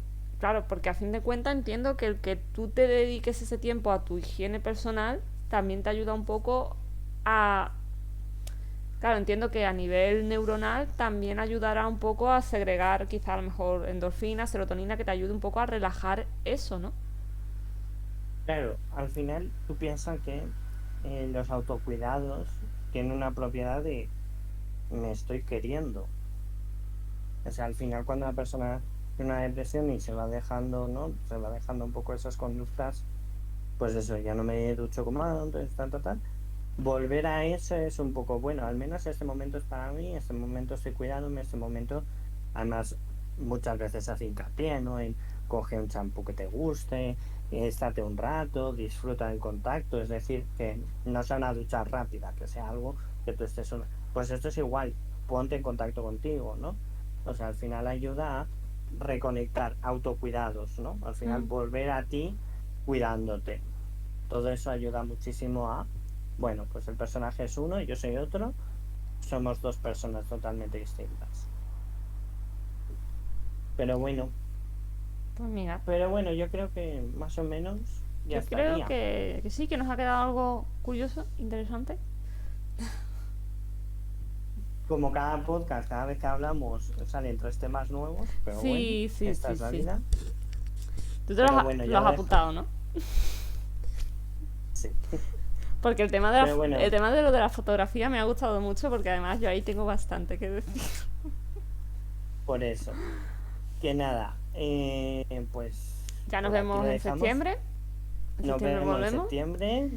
claro, porque a fin de cuentas entiendo que el que tú te dediques ese tiempo a tu higiene personal también te ayuda un poco a... Claro, entiendo que a nivel neuronal también ayudará un poco a segregar quizá a lo mejor endorfina, serotonina, que te ayude un poco a relajar eso, ¿no? claro, al final tú piensas que los autocuidados tienen una propiedad de me estoy queriendo. O sea, al final cuando una persona tiene una depresión y se va dejando, ¿no? Se va dejando un poco esas conductas, pues eso, ya no me ducho como antes, tal. Volver a eso es un poco bueno, al menos este momento es para mí, este momento estoy cuidándome, este momento, además, muchas veces hace hincapié, ¿no? En coge un champú que te guste, estate un rato, disfruta del contacto, es decir, que no sea una ducha rápida, que sea algo que tú estés... Pues esto es igual, ponte en contacto contigo, ¿no? O sea, al final ayuda a reconectar, autocuidados, ¿no? Al final Mm. volver a ti cuidándote. Todo eso ayuda muchísimo a, bueno, pues el personaje es uno y yo soy otro, somos dos personas totalmente distintas. Pero bueno, Pues mira, yo creo que más o menos ya yo creo estaría. que sí, que nos ha quedado algo curioso, interesante. Como cada podcast, cada vez que hablamos salen tres temas nuevos, pero bueno, Sí, sí, esta sí, es la sí. vida. Tú te Pero bueno, lo ya has lo dejo. apuntado, ¿no? Sí. Porque Pero el bueno, tema de lo de la fotografía me ha gustado mucho porque además yo ahí tengo bastante que decir. por eso. Que nada, pues Ya nos por aquí lo vemos en dejamos. septiembre. En Nos septiembre vemos en volvemos. septiembre.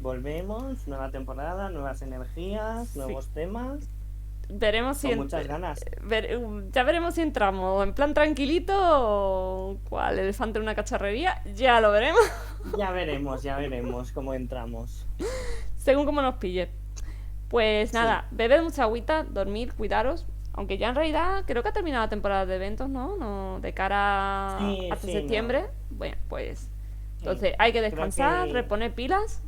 Volvemos, nueva temporada, nuevas energías, Sí. nuevos temas, Veremos si con muchas ganas. ya veremos si entramos en plan tranquilito o cual elefante en una cacharrería. Ya lo veremos. Ya veremos cómo entramos. Según como nos pille. Pues Sí, nada, bebed mucha agüita, dormir, cuidaros. Aunque ya en realidad creo que ha terminado la temporada de eventos, ¿no? No, de cara sí, hasta sí, no, septiembre. Bueno, pues sí. entonces hay que Creo descansar, que reponer pilas.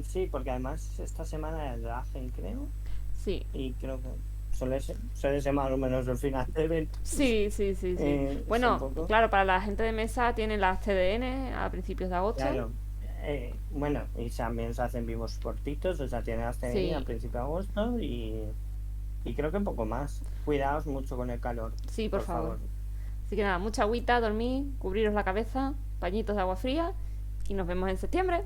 sí, porque además esta semana es Dragen, creo, Sí, y creo que suele ser más o menos el final de eventos. sí, sí, sí, sí. Es un Bueno, poco, claro, para la gente de mesa tienen las TDN a principios de agosto. claro. Bueno, y también se hacen vivos cortitos, o sea, tienen hasta ahí a Sí, principio de agosto y creo que un poco más. Cuidaos mucho con el calor, sí, por por favor. favor. Así que nada, mucha agüita, dormir, cubriros la cabeza, pañitos de agua fría y nos vemos en septiembre.